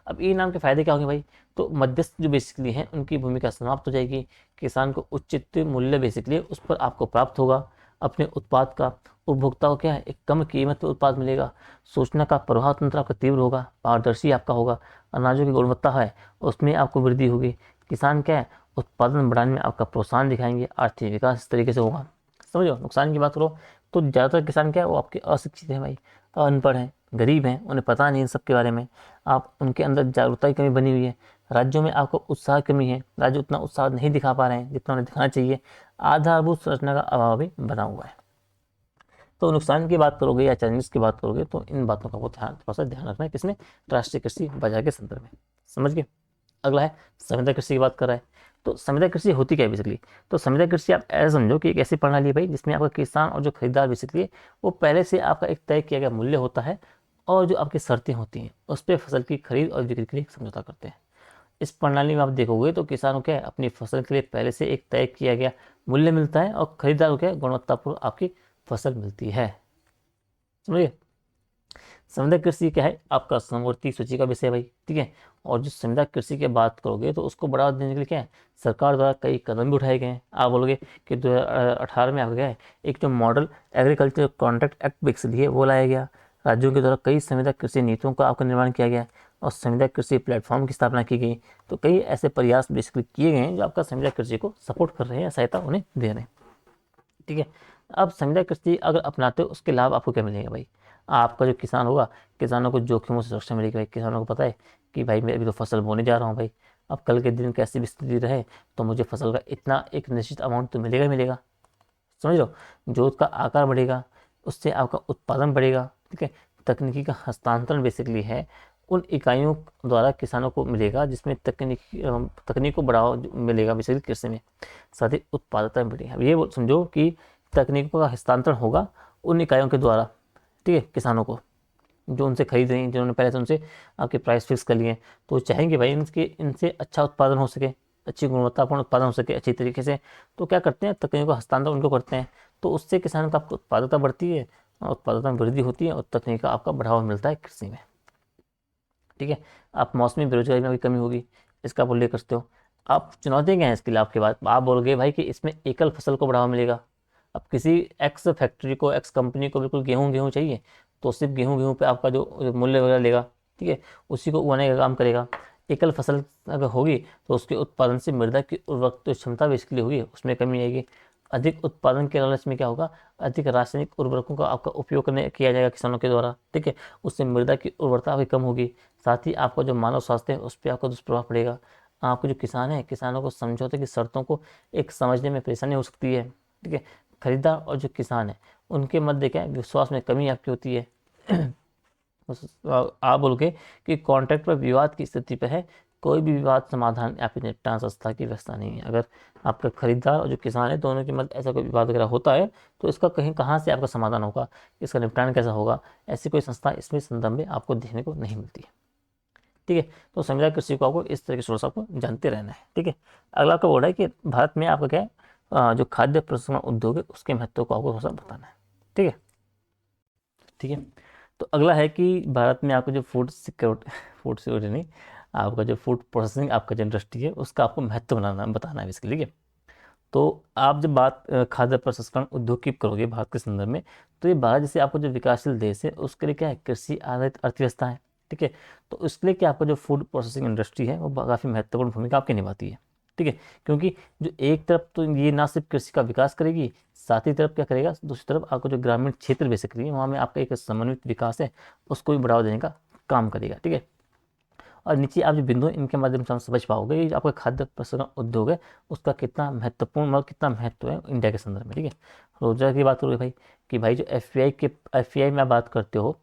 अब ई नाम के फायदे क्या होंगे भाई, तो मध्यस्थ जो बेसिकली हैं उनकी भूमिका समाप्त हो जाएगी, किसान को उचित मूल्य बेसिकली उस पर आपको प्राप्त होगा, अपने उत्पाद का उपभोक्ता को क्या है, एक कम कीमत पर उत्पाद मिलेगा। सूचना का प्रवाह तंत्र आपका तीव्र होगा, पारदर्शी आपका होगा। अनाजों की गुणवत्ता है उसमें आपको वृद्धि होगी। किसान क्या है, उत्पादन बढ़ाने में आपका प्रोत्साहन दिखाएंगे। आर्थिक विकास इस तरीके से होगा। समझो, नुकसान की बात करो तो ज़्यादातर किसान क्या है, वो आपके अशिक्षित हैं भाई, अनपढ़ हैं, गरीब हैं, उन्हें पता नहीं इन सब के बारे में। आप उनके अंदर जागरूकता की कमी बनी हुई है। राज्यों में आपको उत्साह की कमी है, राज्य उतना उत्साह नहीं दिखा पा रहे हैं जितना उन्हें दिखाना चाहिए। आधारभूत संरचना का अभाव भी बना हुआ है। तो नुकसान की बात करोगे या चैलेंजेस की बात करोगे तो इन बातों का बहुत थोड़ा सा ध्यान रखना है। किसने, राष्ट्रीय कृषि बाजार के संदर्भ में। समझ गए। अगला है संविदा कृषि की बात कर रहा है। तो संविदा कृषि होती क्या है बेसिकली, तो संविदा कृषि आप ऐसा समझो कि एक ऐसी प्रणाली है भाई जिसमें आपका किसान और जो खरीदार बेसिकली वो पहले से आपका एक तय किया गया मूल्य होता है और जो आपकी शर्तें होती हैं उस पर फसल की खरीद और बिक्री के लिए समझौता करते हैं। इस प्रणाली में आप देखोगे तो किसान को क्या है, अपनी फसल के लिए पहले से एक तय किया गया मूल्य मिलता है और खरीदार को क्या है, गुणवत्तापूर्ण आपकी फसल मिलती है। समझिए। संविदा कृषि क्या है, आपका समवर्ती सूची का विषय है भाई, ठीक है। और जो संविदा कृषि की बात करोगे तो उसको बढ़ावा देने के लिए क्या है, सरकार द्वारा कई कदम भी उठाए गए हैं। आप बोलोगे कि 2018 में आ गया है एक जो मॉडल एग्रीकल्चर कॉन्ट्रैक्ट एक्ट विकसित है वो लाया गया। राज्यों के द्वारा कई संविदा कृषि नीतियों का आपका निर्माण किया गया और संविदा कृषि प्लेटफॉर्म की स्थापना की गई। तो कई ऐसे प्रयास बेसिकली किए गए हैं जो आपका संविदा कृषि को सपोर्ट कर रहे हैं या सहायता उन्हें दे रहे हैं, ठीक है। अब संविदा कृषि अगर अपनाते हो उसके लाभ आपको क्या मिलेगा भाई, आपका जो किसान होगा, किसानों को जोखिमों से सुरक्षा मिलेगी भाई। किसानों को पता है कि भाई मैं अभी तो फसल बोने जा रहा हूँ भाई, अब कल के दिन कैसी भी स्थिति रहे तो मुझे फसल का इतना एक निश्चित अमाउंट तो मिलेगा ही मिलेगा। समझ लो, जोत का आकार बढ़ेगा, उससे आपका उत्पादन बढ़ेगा, ठीक है। तकनीकी का हस्तांतरण बेसिकली है उन इकाइयों द्वारा किसानों को मिलेगा जिसमें तकनीक को बढ़ावा मिलेगा बेसिकली कृषि में, साथ ही उत्पादकता में बढ़ेगा। ये समझो कि तकनीकों का हस्तांतरण होगा उन इकाइयों के द्वारा, ठीक है, किसानों को जो उनसे खरीद रही हैं, जिन्होंने पहले से उनसे आपके प्राइस फिक्स कर लिए हैं। तो वो चाहेंगे भाई इनसे अच्छा उत्पादन हो सके, अच्छी गुणवत्तापूर्ण उत्पादन हो सके अच्छी तरीके से। तो क्या करते हैं, तकनीकों का हस्तांतरण उनको करते हैं। तो उससे किसानों का आपको उत्पादकता बढ़ती है और उत्पादकता में वृद्धि होती है और तकनीक का आपका बढ़ावा मिलता है कृषि में, ठीक है। आप मौसमी बेरोजगारी में भी कमी होगी, इसका आप उल्लेख करते हो। आप चुनौतियाँ क्या हैं इसके लाभ के बाद, आप बोलोगे भाई कि इसमें एकल फसल को बढ़ावा मिलेगा। अब किसी एक्स फैक्ट्री को, एक्स कंपनी को बिल्कुल गेहूँ गेहूँ चाहिए तो सिर्फ गेहूँ गेहूँ पे आपका जो मूल्य वगैरह लेगा, ठीक है, उसी को उगाने का काम करेगा। एकल फसल अगर होगी तो उसके उत्पादन से मृदा की उर्वरक क्षमता बेसिकली होगी, उसमें कमी आएगी। अधिक उत्पादन के लालच में क्या होगा, अधिक रासायनिक उर्वरकों का आपका उपयोग करने किया जाएगा किसानों के द्वारा, ठीक है, उससे मृदा की उर्वरता भी कम होगी। साथ ही आपका जो मानव स्वास्थ्य है उस पर आपका दुष्प्रभाव पड़ेगा। आपके जो किसान हैं, किसानों को समझौते की शर्तों को एक समझने में परेशानी हो सकती है, ठीक है। खरीदार और जो किसान है उनके मध्य क्या है, विश्वास में कमी आपकी होती है। आप बोलोगे कि कॉन्ट्रैक्ट पर विवाद की स्थिति पर है, कोई भी विवाद समाधान या फिर निपटान संस्था की व्यवस्था नहीं है। अगर आपका खरीदार और जो किसान है दोनों के मध्य ऐसा कोई विवाद वगैरह होता है तो इसका कहीं कहाँ से आपका समाधान होगा, इसका निपटान कैसा होगा, ऐसी कोई संस्था इसमें संदर्भ में आपको देखने को नहीं मिलती है, ठीक है। तो संविदा कृषि को आपको इस तरह के सोर्स आपको जानते रहना है, ठीक है। अगला आपका बोल रहा है कि भारत में आपका क्या है, जो खाद्य प्रसंस्करण उद्योग है उसके महत्व को आपको थोड़ा सा बताना है, ठीक है, ठीक है। तो अगला है कि भारत में आपको जो फूड सिक्योरिटी नहीं, आपका जो फूड प्रोसेसिंग आपका जो इंडस्ट्री है उसका आपको महत्व बताना है इसके लिए, ठीक है। तो आप जब बात खाद्य प्रसंस्करण उद्योग की करोगे भारत के संदर्भ में, तो ये भारत जैसे आपको जो विकासशील देश है उसके लिए क्या है, कृषि आधारित अर्थव्यवस्था है, ठीक है। तो उसके लिए क्या आपका जो फूड प्रोसेसिंग इंडस्ट्री है वो काफ़ी महत्वपूर्ण भूमिका आपकी निभाती है, ठीक है। क्योंकि जो एक तरफ तो ये ना सिर्फ कृषि का विकास करेगी, साथ ही तरफ क्या करेगा, दूसरी तरफ आपको जो ग्रामीण क्षेत्र बेसिकली है वहाँ में आपका एक समन्वित विकास है उसको भी बढ़ावा देने का काम करेगा, ठीक है। और नीचे आप जो बिंदु है इनके माध्यम से हम समझ पाओगे ये आपका खाद्य प्रसंस्करण उद्योग है उसका कितना महत्वपूर्ण मतलब कितना महत्व है इंडिया के संदर्भ में, ठीक है। रोजगार की बात करोगे भाई कि भाई जो एफ में आप बात करते हो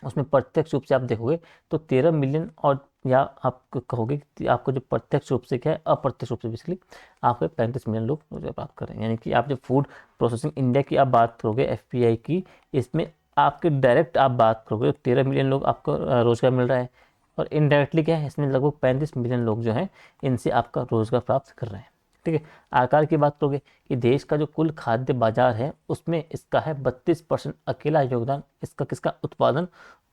उसमें प्रत्यक्ष रूप से आप देखोगे तो 13 मिलियन, और या आप कहोगे कि आपको जो प्रत्यक्ष रूप से क्या है, अप्रत्यक्ष रूप से बेसिकली आपके 35 मिलियन लोग रोजगार प्राप्त कर रहे हैं। यानी कि आप जब फूड प्रोसेसिंग इंडिया की आप बात करोगे एफ की, इसमें आपके डायरेक्ट आप बात करोगे तो 13 मिलियन लोग आपको रोजगार मिल रहा है, और इनडायरेक्टली क्या है इसमें लगभग 35 मिलियन लोग जो हैं इनसे आपका रोजगार प्राप्त कर रहे हैं, ठीक है। आकार की बात करोगे कि देश का जो कुल खाद्य बाजार है उसमें इसका है 32% अकेला योगदान इसका किसका, उत्पादन,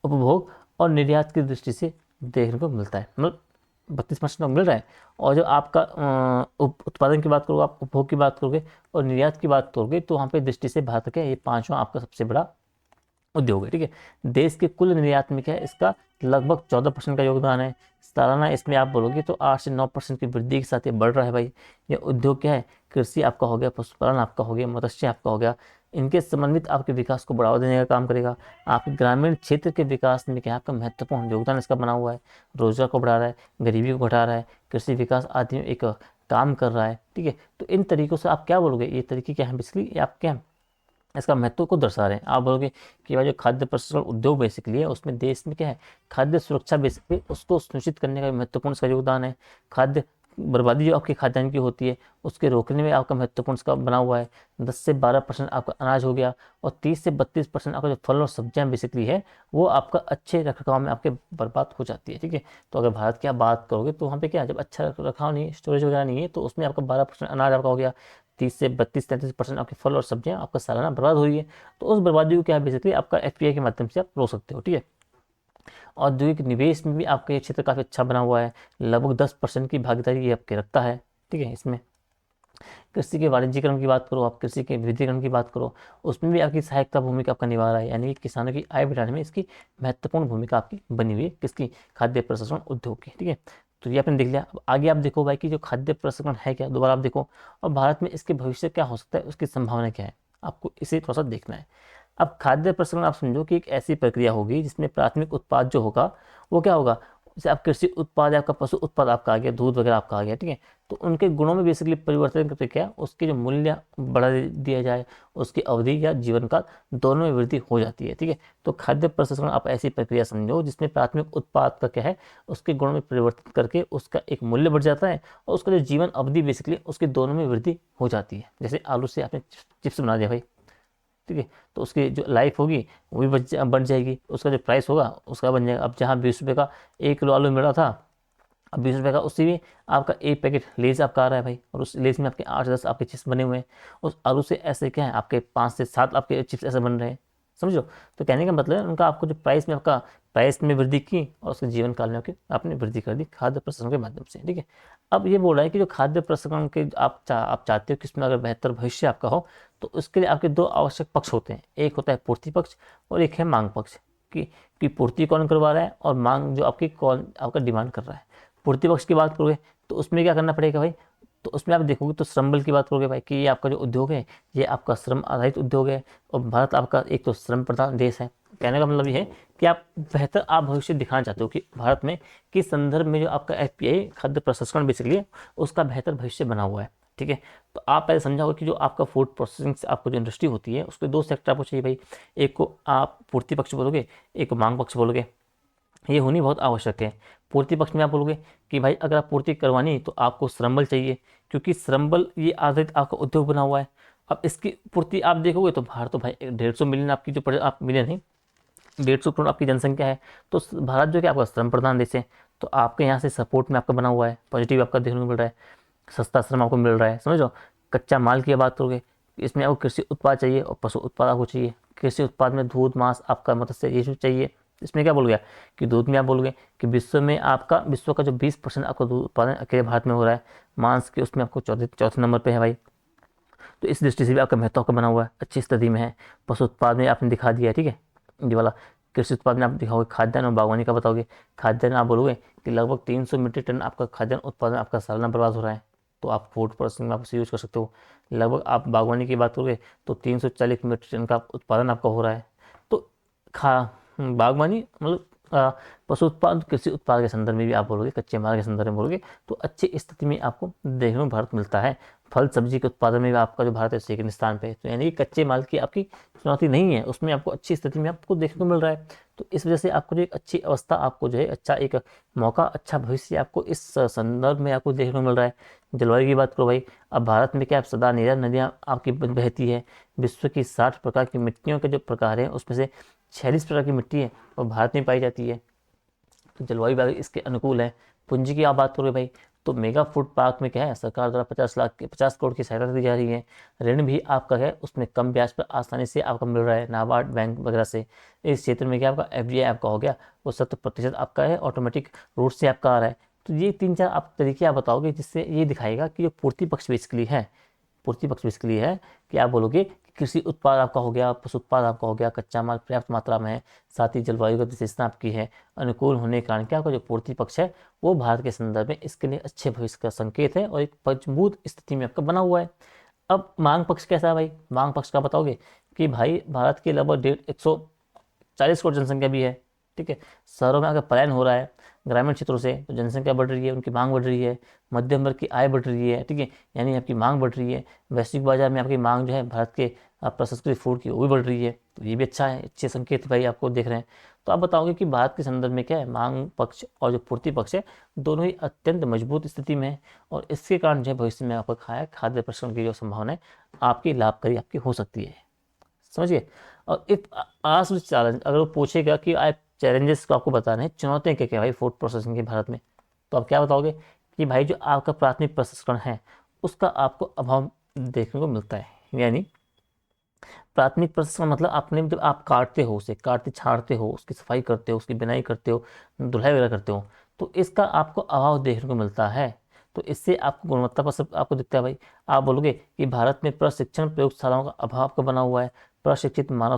उपभोग और निर्यात की दृष्टि से देखने को मिलता है। मतलब 32% मिल रहा है। और जो आपका उत्पादन की बात करोगे, आप उपभोग की बात करोगे और निर्यात की बात करोगे, तो वहाँ पे दृष्टि से भारत का ये पांचवा आपका सबसे बड़ा उद्योग है। ठीक है, देश के कुल निर्यात में क्या है, इसका लगभग 14% का योगदान है। सालाना इसमें आप बोलोगे तो 8 से 9% की वृद्धि के साथ ये बढ़ रहा है भाई। ये उद्योग क्या है, कृषि आपका हो गया, पशुपालन आपका हो गया, मत्स्य आपका हो गया, इनके समन्वित आपके विकास को बढ़ावा देने का काम करेगा। आपके ग्रामीण क्षेत्र के विकास में क्या आपका महत्वपूर्ण योगदान इसका बना हुआ है। रोजगार को बढ़ा रहा है, गरीबी को घटा रहा है, कृषि विकास आदि में एक काम कर रहा है। ठीक है, तो इन तरीकों से आप क्या बोलोगे, ये तरीके क्या है, बेसिकली आप क्या इसका महत्व को दर्शा रहे हैं। आप बोलोगे कि भाई जो खाद्य प्रसंस्करण उद्योग बेसिकली है, उसमें देश में क्या है, खाद्य सुरक्षा बेसिकली उसको सुनिश्चित करने का महत्वपूर्ण इसका योगदान है। खाद्य बर्बादी जो आपकी खाद्यान्न की होती है उसके रोकने में आपका महत्वपूर्ण इसका बना हुआ है। 10 से 12% आपका अनाज हो गया, और 30 से 32% आपका जो फल और सब्जियां बेसिकली है वो आपका अच्छे रखरखाव में आपके बर्बाद हो जाती है। ठीक है, तो अगर भारत की आप बात करोगे तो वहाँ पे क्या है, जब अच्छा रखरखाव नहीं है, स्टोरेज वगैरह नहीं है, तो उसमें आपका 12% अनाज आपका हो गया, 30 से 32 33% आपके फल और सब्जियां आपका सालाना बर्बाद हो रही है। तो उस बर्बादी को क्या है, बेसिकली आपका एफपीआई के माध्यम से आप रोक सकते हो। ठीक है, औद्योगिक निवेश में भी आपका ये क्षेत्र काफ़ी अच्छा बना हुआ है, लगभग 10% की भागीदारी ये आपके रखता है। ठीक है, इसमें कृषि के वाणिज्यीकरण की बात करो, आप कृषि के विविधीकरण की बात करो, उसमें भी आपकी सहायकता भूमिका आपका निभा रहा है, यानी कि किसानों की आय बढ़ाने में इसकी महत्वपूर्ण भूमिका आपकी बनी हुई है, किसकी, खाद्य प्रसंस्करण उद्योग की। ठीक है, तो ये आपने देख लिया। अब आगे आप देखो भाई कि जो खाद्य प्रसंस्करण है क्या, दोबारा आप देखो, और भारत में इसके भविष्य क्या हो सकता है, उसकी संभावना क्या है, आपको इसे थोड़ा सा देखना है। अब खाद्य प्रसंस्करण आप समझो कि एक ऐसी प्रक्रिया होगी जिसमें प्राथमिक उत्पाद जो होगा वो क्या होगा, जैसे आप कृषि उत्पाद, आपका पशु उत्पाद आपका आ गया, दूध वगैरह आपका आ गया। ठीक है, तो उनके गुणों में बेसिकली परिवर्तन करके क्या उसके जो मूल्य बढ़ा दिया जाए, उसकी अवधि या जीवन काल दोनों में वृद्धि हो जाती है। ठीक है, तो खाद्य प्रसंस्करण आप ऐसी प्रक्रिया समझो जिसमें प्राथमिक उत्पाद का क्या है, उसके गुणों में परिवर्तित करके उसका एक मूल्य बढ़ जाता है, और उसका जो जीवन अवधि बेसिकली उसके दोनों में वृद्धि हो जाती है। जैसे आलू से आपने चिप्स बना दिया भाई, ठीक है, तो उसकी जो लाइफ होगी वो भी बढ़ जाएगी, उसका जो प्राइस होगा उसका बन जाएगा। अब जहाँ 20 रुपये का 1 किलो आलू मिल रहा था, अब 20 रुपये का उससे भी आपका एक पैकेट लेज आपका आ रहा है भाई, और उस लेज में आपके 8 से 10 आपके चिप्स बने हुए हैं। उस आलू से ऐसे क्या है, आपके 5 से 7 आपके चिप्स ऐसे बन रहे हैं, समझो। तो कहने का मतलब है उनका आपको जो प्राइस में आपका प्राइस में वृद्धि की, और उसके जीवन काल में आपने वृद्धि कर दी खाद्य प्रसंस्करण के माध्यम से। ठीक है, अब ये बोल रहा है कि जो खाद्य प्रसंस्करण के आप चाहते हो कि इसमें अगर बेहतर भविष्य आपका हो, तो उसके लिए आपके दो आवश्यक पक्ष होते हैं, एक होता है पूर्ति पक्ष और एक है मांग पक्ष। कि पूर्ति कौन करवा रहा है और मांग जो आपकी कौन आपका डिमांड कर रहा है। पूर्ति पक्ष की बात करोगे तो उसमें क्या करना पड़ेगा भाई, तो उसमें आप देखोगे तो श्रम बल की बात करोगे भाई, कि ये आपका जो उद्योग है ये आपका श्रम आधारित उद्योग है, और भारत आपका एक तो श्रम प्रधान देश है। कहने का मतलब ये है कि आप बेहतर आप भविष्य दिखाना चाहते हो कि भारत में किस संदर्भ में जो आपका एफपीआई खाद्य प्रसंस्करण बेसिकली है उसका बेहतर भविष्य बना हुआ है। ठीक है, तो आप पहले समझाओगे कि जो आपका फूड प्रोसेसिंग से आपको जो इंडस्ट्री होती है उसके दो सेक्टर आपको चाहिए भाई, एक को आप पूर्ति पक्ष बोलोगे, एक को मांग पक्ष बोलोगे। ये होनी बहुत आवश्यक है। पूर्ति पक्ष में आप बोलोगे कि भाई अगर आप पूर्ति करवानी तो आपको श्रम बल चाहिए, क्योंकि श्रम बल ये आधारित आपका उद्योग बना हुआ है। अब इसकी पूर्ति आप देखोगे तो भारत तो भाई 150 मिलियन आपकी जो आप मिलियन है, 150 करोड़ आपकी जनसंख्या है, तो भारत जो कि आपका श्रम प्रधान देश है, तो आपके यहाँ से सपोर्ट में आपका बना हुआ है, पॉजिटिव आपका देखने को मिल रहा है, सस्ता श्रम आपको मिल रहा है, समझो। कच्चा माल की बात करोगे, इसमें आपको कृषि उत्पाद चाहिए और पशु उत्पाद आपको चाहिए। कृषि उत्पाद में दूध, मांस, आपका मत्स्य ये जो चाहिए। इसमें क्या बोल गया कि दूध में आप बोलोगे कि विश्व का जो 20% आपका दूध उत्पादन अकेले भारत में हो रहा है। मांस के उसमें आपको चौथे नंबर पे है भाई, तो इस दृष्टि से भी आपका महत्व का बना हुआ है, अच्छी स्थिति में है। पशु उत्पाद में आपने दिखा दिया है, ठीक है, ये वाला। कृषि उत्पाद में आप दिखाओगे, खाद्यान्न और बागवानी का बताओगे। खाद्यान्न आप बोलोगे कि लगभग 300 मीट्रिक टन आपका खाद्यान्न उत्पादन आपका सालाना बर्बाद हो रहा है, तो आप फूड प्रोसेसिंग में आप उसे यूज़ कर सकते हो। लगभग आप बागवानी की बात करोगे तो 340 मीट्रिक टन का उत्पादन आपका हो रहा है। तो खा बागवानी मतलब पशु उत्पाद, कृषि उत्पाद के संदर्भ में भी आप बोलोगे, कच्चे माल के संदर्भ में बोलोगे, तो अच्छी स्थिति में आपको देखने को भारत मिलता है। फल सब्जी के उत्पादन में भी आपका जो भारत है सेकंड स्थान पे है, तो यानी कि कच्चे माल की आपकी चुनौती नहीं है, उसमें आपको अच्छी स्थिति में आपको देखने को मिल रहा है। तो इस वजह से आपको जो एक अच्छी अवस्था, आपको जो है अच्छा एक मौका, अच्छा भविष्य आपको इस संदर्भ में आपको देखने को मिल रहा है। जलवायु की बात करो भाई, अब भारत में क्या सदा निरंतर नदियाँ आपकी बहती है। विश्व की 60 प्रकार की मिट्टियों के जो प्रकार हैं उसमें से 46 प्रकार की मिट्टी है और भारत में पाई जाती है, तो जलवायु विभाग इसके अनुकूल है। पूंजी की आप बात करोगे भाई, तो मेगा फूड पार्क में क्या है, सरकार द्वारा 50 करोड़ की सहायता दी जा रही है। ऋण भी आपका है उसमें कम ब्याज पर आसानी से आपका मिल रहा है, नाबार्ड बैंक वगैरह से। इस क्षेत्र में क्या आपका एफडीआई आपका हो गया वो 70% आपका है, ऑटोमेटिक रूट से आपका आ रहा है। तो ये 3-4 आप तरीके आप बताओगे जिससे ये दिखाएगा कि जो पूर्ति पक्ष बेसिकली है, पूर्ति पक्ष बेसिकली है कि आप बोलोगे कि कृषि उत्पाद आपका हो गया, पशु उत्पाद आपका हो गया, कच्चा माल पर्याप्त मात्रा में है, साथ ही जलवायु की विशेषता आपकी है अनुकूल होने के कारण क्या आपका जो पूर्ति पक्ष है वो भारत के संदर्भ में इसके लिए अच्छे भविष्य का संकेत है और एक मजबूत स्थिति में आपका बना हुआ है। अब मांग पक्ष कैसा है भाई, मांग पक्ष का बताओगे कि भाई भारत के लगभग 140 करोड़ जनसंख्या भी है, ठीक है। शहरों में अगर पलायन हो रहा है ग्रामीण क्षेत्रों से तो जनसंख्या बढ़ रही है, उनकी मांग बढ़ रही है, मध्यम वर्ग की आय बढ़ रही है, ठीक है, यानी आपकी मांग बढ़ रही है। वैश्विक बाजार में आपकी मांग जो है भारत के प्रसंस्कृत फूड की वो भी बढ़ रही है, तो ये भी अच्छा है, अच्छे संकेत भाई आपको देख रहे हैं। तो आप बताओगे कि भारत के संदर्भ में क्या है, मांग पक्ष और जो पूर्ति पक्ष है दोनों ही अत्यंत मजबूत स्थिति में है और इसके कारण जो है भविष्य में आपका खाद्य प्रसंस्करण की जो संभावना है आपकी लाभकारी आपकी हो सकती है, समझिए। और इफ आस्क्ड चैलेंज, अगर वो पूछेगा कि आप चैलेंजेस को आपको बताने हैं, चुनौतियाँ क्या क्या भाई फूड प्रोसेसिंग की भारत में, तो आप क्या बताओगे कि भाई जो आपका प्राथमिक प्रसंस्करण है उसका आपको अभाव देखने को मिलता है। यानी प्राथमिक प्रसंस्करण मतलब आपने जब आप काटते हो, उसे काटते छाड़ते हो, उसकी सफाई करते हो, उसकी बिनाई करते हो, धुलाई वगैरह करते हो, तो इसका आपको अभाव देखने को मिलता है। तो इससे आपको गुणवत्ता पर सब आपको दिखता है भाई। आप बोलोगे कि भारत में प्रशिक्षण प्रयोगशालाओं का अभाव का बना हुआ है, प्रशिक्षित मानव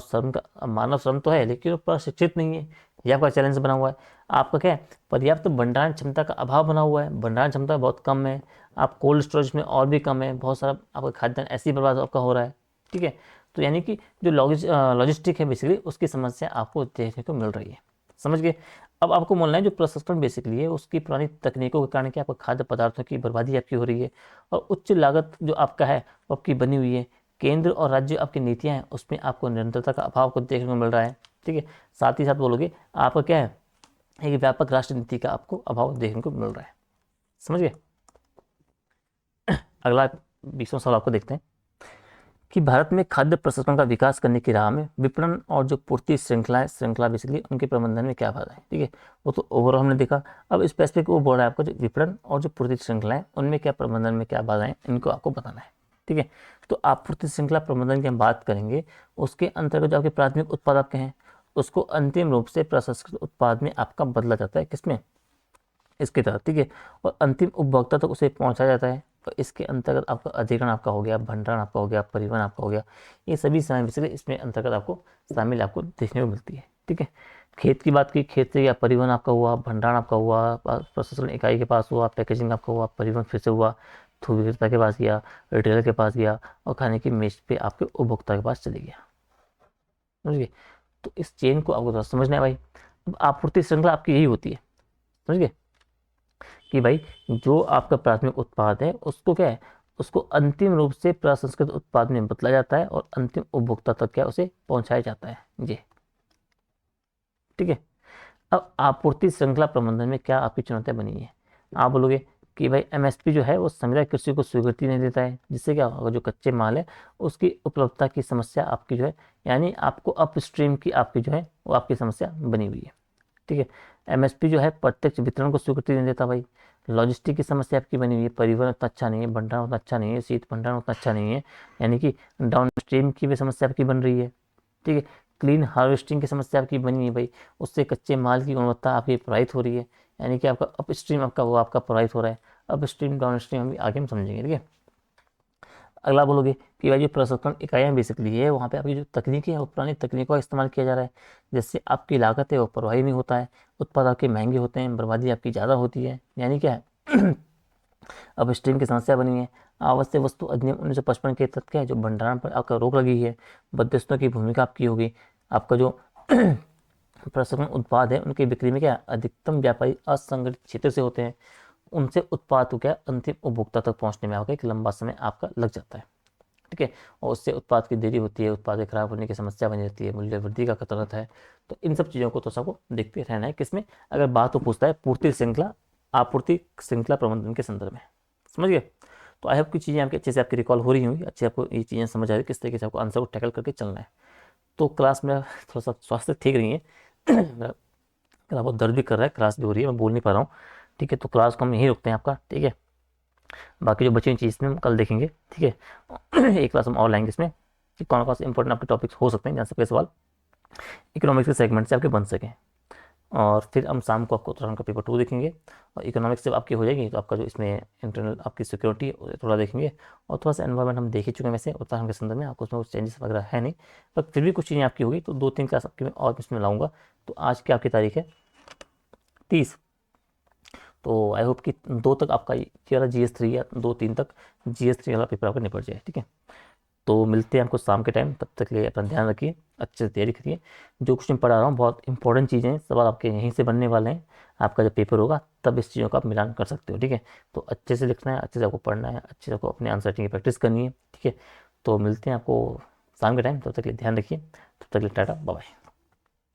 श्रम तो है लेकिन वो प्रशिक्षित नहीं है, ये आपका चैलेंज बना हुआ है। आपका क्या है, पर्याप्त भंडारण क्षमता का अभाव बना हुआ है, भंडारण क्षमता बहुत कम है, आप कोल्ड स्टोरेज में और भी कम है, बहुत सारा आपका खाद्यान्न ऐसे ही बर्बाद आपका हो रहा है, ठीक है। तो यानी कि जो लॉजिस्टिक है बेसिकली उसकी समस्या आपको देखने को मिल रही है, समझ गए। अब आपको बोलना है जो प्रसंस्करण बेसिकली है उसकी पुरानी तकनीकों के कारण क्या आपको खाद्य पदार्थों की बर्बादी आपकी हो रही है और उच्च लागत जो आपका है वो आपकी बनी हुई है। केंद्र और राज्य आपकी नीतियाँ हैं उसमें आपको निरंतरता का अभाव को देखने को मिल रहा है, ठीक है। साथ ही साथ बोलोगे आपका क्या है, एक व्यापक राष्ट्र नीति का आपको अभाव देखने को मिल रहा है, समझ गए। अगला 20वां सवाल आपको देखते हैं कि भारत में खाद्य प्रसंस्करण का विकास करने की राह में विपणन और जो पूर्ति श्रृंखला बेसिकली उनके प्रबंधन में क्या बाधा है, ठीक है। वो तो ओवरऑल हमने देखा। अब स्पेसिफिक वो बोल रहा है आपको जो विपणन और जो पूर्ति श्रृंखला है उनमें क्या प्रबंधन में क्या बाधाएं इनको आपको बताना है, ठीक है। तो आपूर्ति श्रृंखला प्रबंधन की हम बात करेंगे, उसके अंतर्गत जो आपके प्राथमिक उत्पाद आपके हैं उसको अंतिम रूप से प्रसंस्कृत उत्पाद में आपका बदला जाता है, किसमें, इसके तहत, ठीक है। और अंतिम उपभोक्ता तक उसे पहुंचाया जाता है। तो इसके अंतर्गत आपका अधिग्रहण आपका हो गया, भंडारण आपका हो गया, परिवहन आपका हो गया, ये सभी समय इसमें अंतर्गत आपको शामिल आपको देखने को मिलती है, ठीक है। खेत की बात की, खेत से या परिवहन आपका हुआ, भंडारण आपका हुआ, प्रसंस्करण इकाई के पास हुआ, पैकेजिंग आपका हुआ, परिवहन फिर से हुआ, थोक विक्रेता के पास गया, रिटेलर के पास गया और खाने की मेज पे आपके उपभोक्ता के पास चले गया, समझिए। तो इस चेन को आपको थोड़ा समझना है भाई। अब आपूर्ति श्रृंखला आपकी यही होती है, समझिए, कि भाई जो आपका प्राथमिक उत्पाद है उसको क्या है, उसको अंतिम रूप से प्रसंस्कृत उत्पाद में बदला जाता है और अंतिम उपभोक्ता तक क्या उसे पहुंचाया जाता है जी, ठीक है। अब आपूर्ति श्रृंखला प्रबंधन में क्या आपकी चुनौतियां बनी है, आप बोलोगे कि भाई एमएसपी जो है वो संविदा कृषि को स्वीकृति नहीं देता है, जिससे क्या होगा जो कच्चे माल है उसकी उपलब्धता की समस्या आपकी जो है, यानी आपको अपस्ट्रीम की आपकी जो है वो आपकी समस्या बनी हुई है, ठीक है। एमएसपी जो है प्रत्यक्ष वितरण को स्वीकृति नहीं देता भाई। लॉजिस्टिक की समस्या आपकी बनी हुई है, परिवहन उतना अच्छा नहीं है, भंडारण उतना अच्छा नहीं है, शीत भंडारण उतना अच्छा नहीं है, यानी कि डाउन स्ट्रीम की भी समस्या आपकी बन रही है, ठीक है। क्लीन हार्वेस्टिंग की समस्या आपकी बनी है भाई, उससे कच्चे माल की गुणवत्ता आपकी प्रभावित हो रही है, यानी कि आपका अप स्ट्रीम आपका वो आपका प्रभावित हो रहा है। अप स्ट्रीम डाउन स्ट्रीम हम आगे हम समझेंगे, ठीक है। अगला बोलोगे कि भाई जो प्रसंस्करण इकाइयाँ बेसिकली है वहाँ पे आपकी जो तकनीकी है वो पुरानी तकनीकों का इस्तेमाल किया जा रहा है, जिससे आपकी लागत है वो प्रभावी नहीं होता है, उत्पाद आपके महंगे होते हैं, बर्बादी आपकी ज़्यादा होती है, यानी क्या है अब स्ट्रीम की समस्या बनी है। आवश्यक वस्तु अधिनियम 1955 के तहत क्या है जो भंडारण पर आपका रोक लगी है, मध्यस्थों की भूमिका आपकी होगी, आपका जो प्रसंस्करण उत्पाद है उनकी बिक्री में क्या है, अधिकतम व्यापारी असंगठित क्षेत्र से होते हैं, उनसे उत्पाद को क्या अंतिम उपभोक्ता तक पहुंचने में आपका एक लंबा समय आपका लग जाता है, ठीक है। और उससे उत्पाद की देरी होती है, उत्पाद के खराब होने की समस्या बनी रहती है, मूल्य वृद्धि का खतरा रहता है। तो इन सब चीज़ों को तो सबको देखते रहना है, किसमें, अगर बात तो पूछता है पूर्ति श्रृंखला आपूर्ति श्रृंखला प्रबंधन के संदर्भ में, समझ गए। तो आई होप की चीज़ें आपके अच्छे से आपकी रिकॉल हो रही होंगी, अच्छे आपको ये चीज़ें समझ आ रही किस तरीके से आपको आंसर को टैकल करके चलना है। तो क्लास में थोड़ा सा स्वास्थ्य ठीक नहीं है गला बहुत दर्द भी कर रहा है, क्लास भी हो रही है, मैं बोल नहीं पा रहा हूँ, ठीक है। तो क्लास को हम यहीं रुकते हैं आपका, ठीक है। बाकी जो बची हुई चीज़ में हम कल देखेंगे, ठीक है। एक क्लास हम और लाएंगे इसमें कि कौन कौन से इंपॉर्टेंट आपके टॉपिक्स हो सकते हैं जहाँ से आपके सवाल इकोनॉमिक्स के सेगमेंट से आपके बन सकें। और फिर हम शाम को आपको उत्तराखंड का पेपर 2 देखेंगे। और इकोनॉमिक्स जब आपकी हो जाएगी तो आपका जो इसमें इंटरनल आपकी सिक्योरिटी थोड़ा देखेंगे। और थोड़ा सा एनवायरनमेंट हम देख ही चुके हैं वैसे उत्तराखंड के संदर्भ में, आपको उसमें कुछ चेंजेस वगैरह है नहीं, पर फिर भी कुछ चीज़ें आपकी होगी, तो 2-3 क्लास आपकी मैं और इसमें लाऊंगा। तो आज की आपकी तारीख है 30। तो आई होप कि 2 तक आपका ये वाला GS3 या 2-3 तक GS3 वाला पेपर आपका निपट जाए, ठीक है। तो मिलते हैं आपको शाम के टाइम, तब तक के लिए अपना ध्यान रखिए, अच्छे से तैयारी करिए। जो कुछ मैं पढ़ा रहा हूँ बहुत इंपॉर्टेंट चीज़ें हैं, सवाल आपके यहीं से बनने वाले हैं। आपका जब पेपर होगा तब इस चीज़ों का आप मिलान कर सकते हो, ठीक है। तो अच्छे से लिखना है, अच्छे से आपको पढ़ना है, अच्छे से आपको अपने आंसर राइटिंग की प्रैक्टिस करनी है, ठीक है। तो मिलते हैं आपको शाम के टाइम, तब तक के लिए ध्यान रखिए, तब तक के लिए टाटा बाय।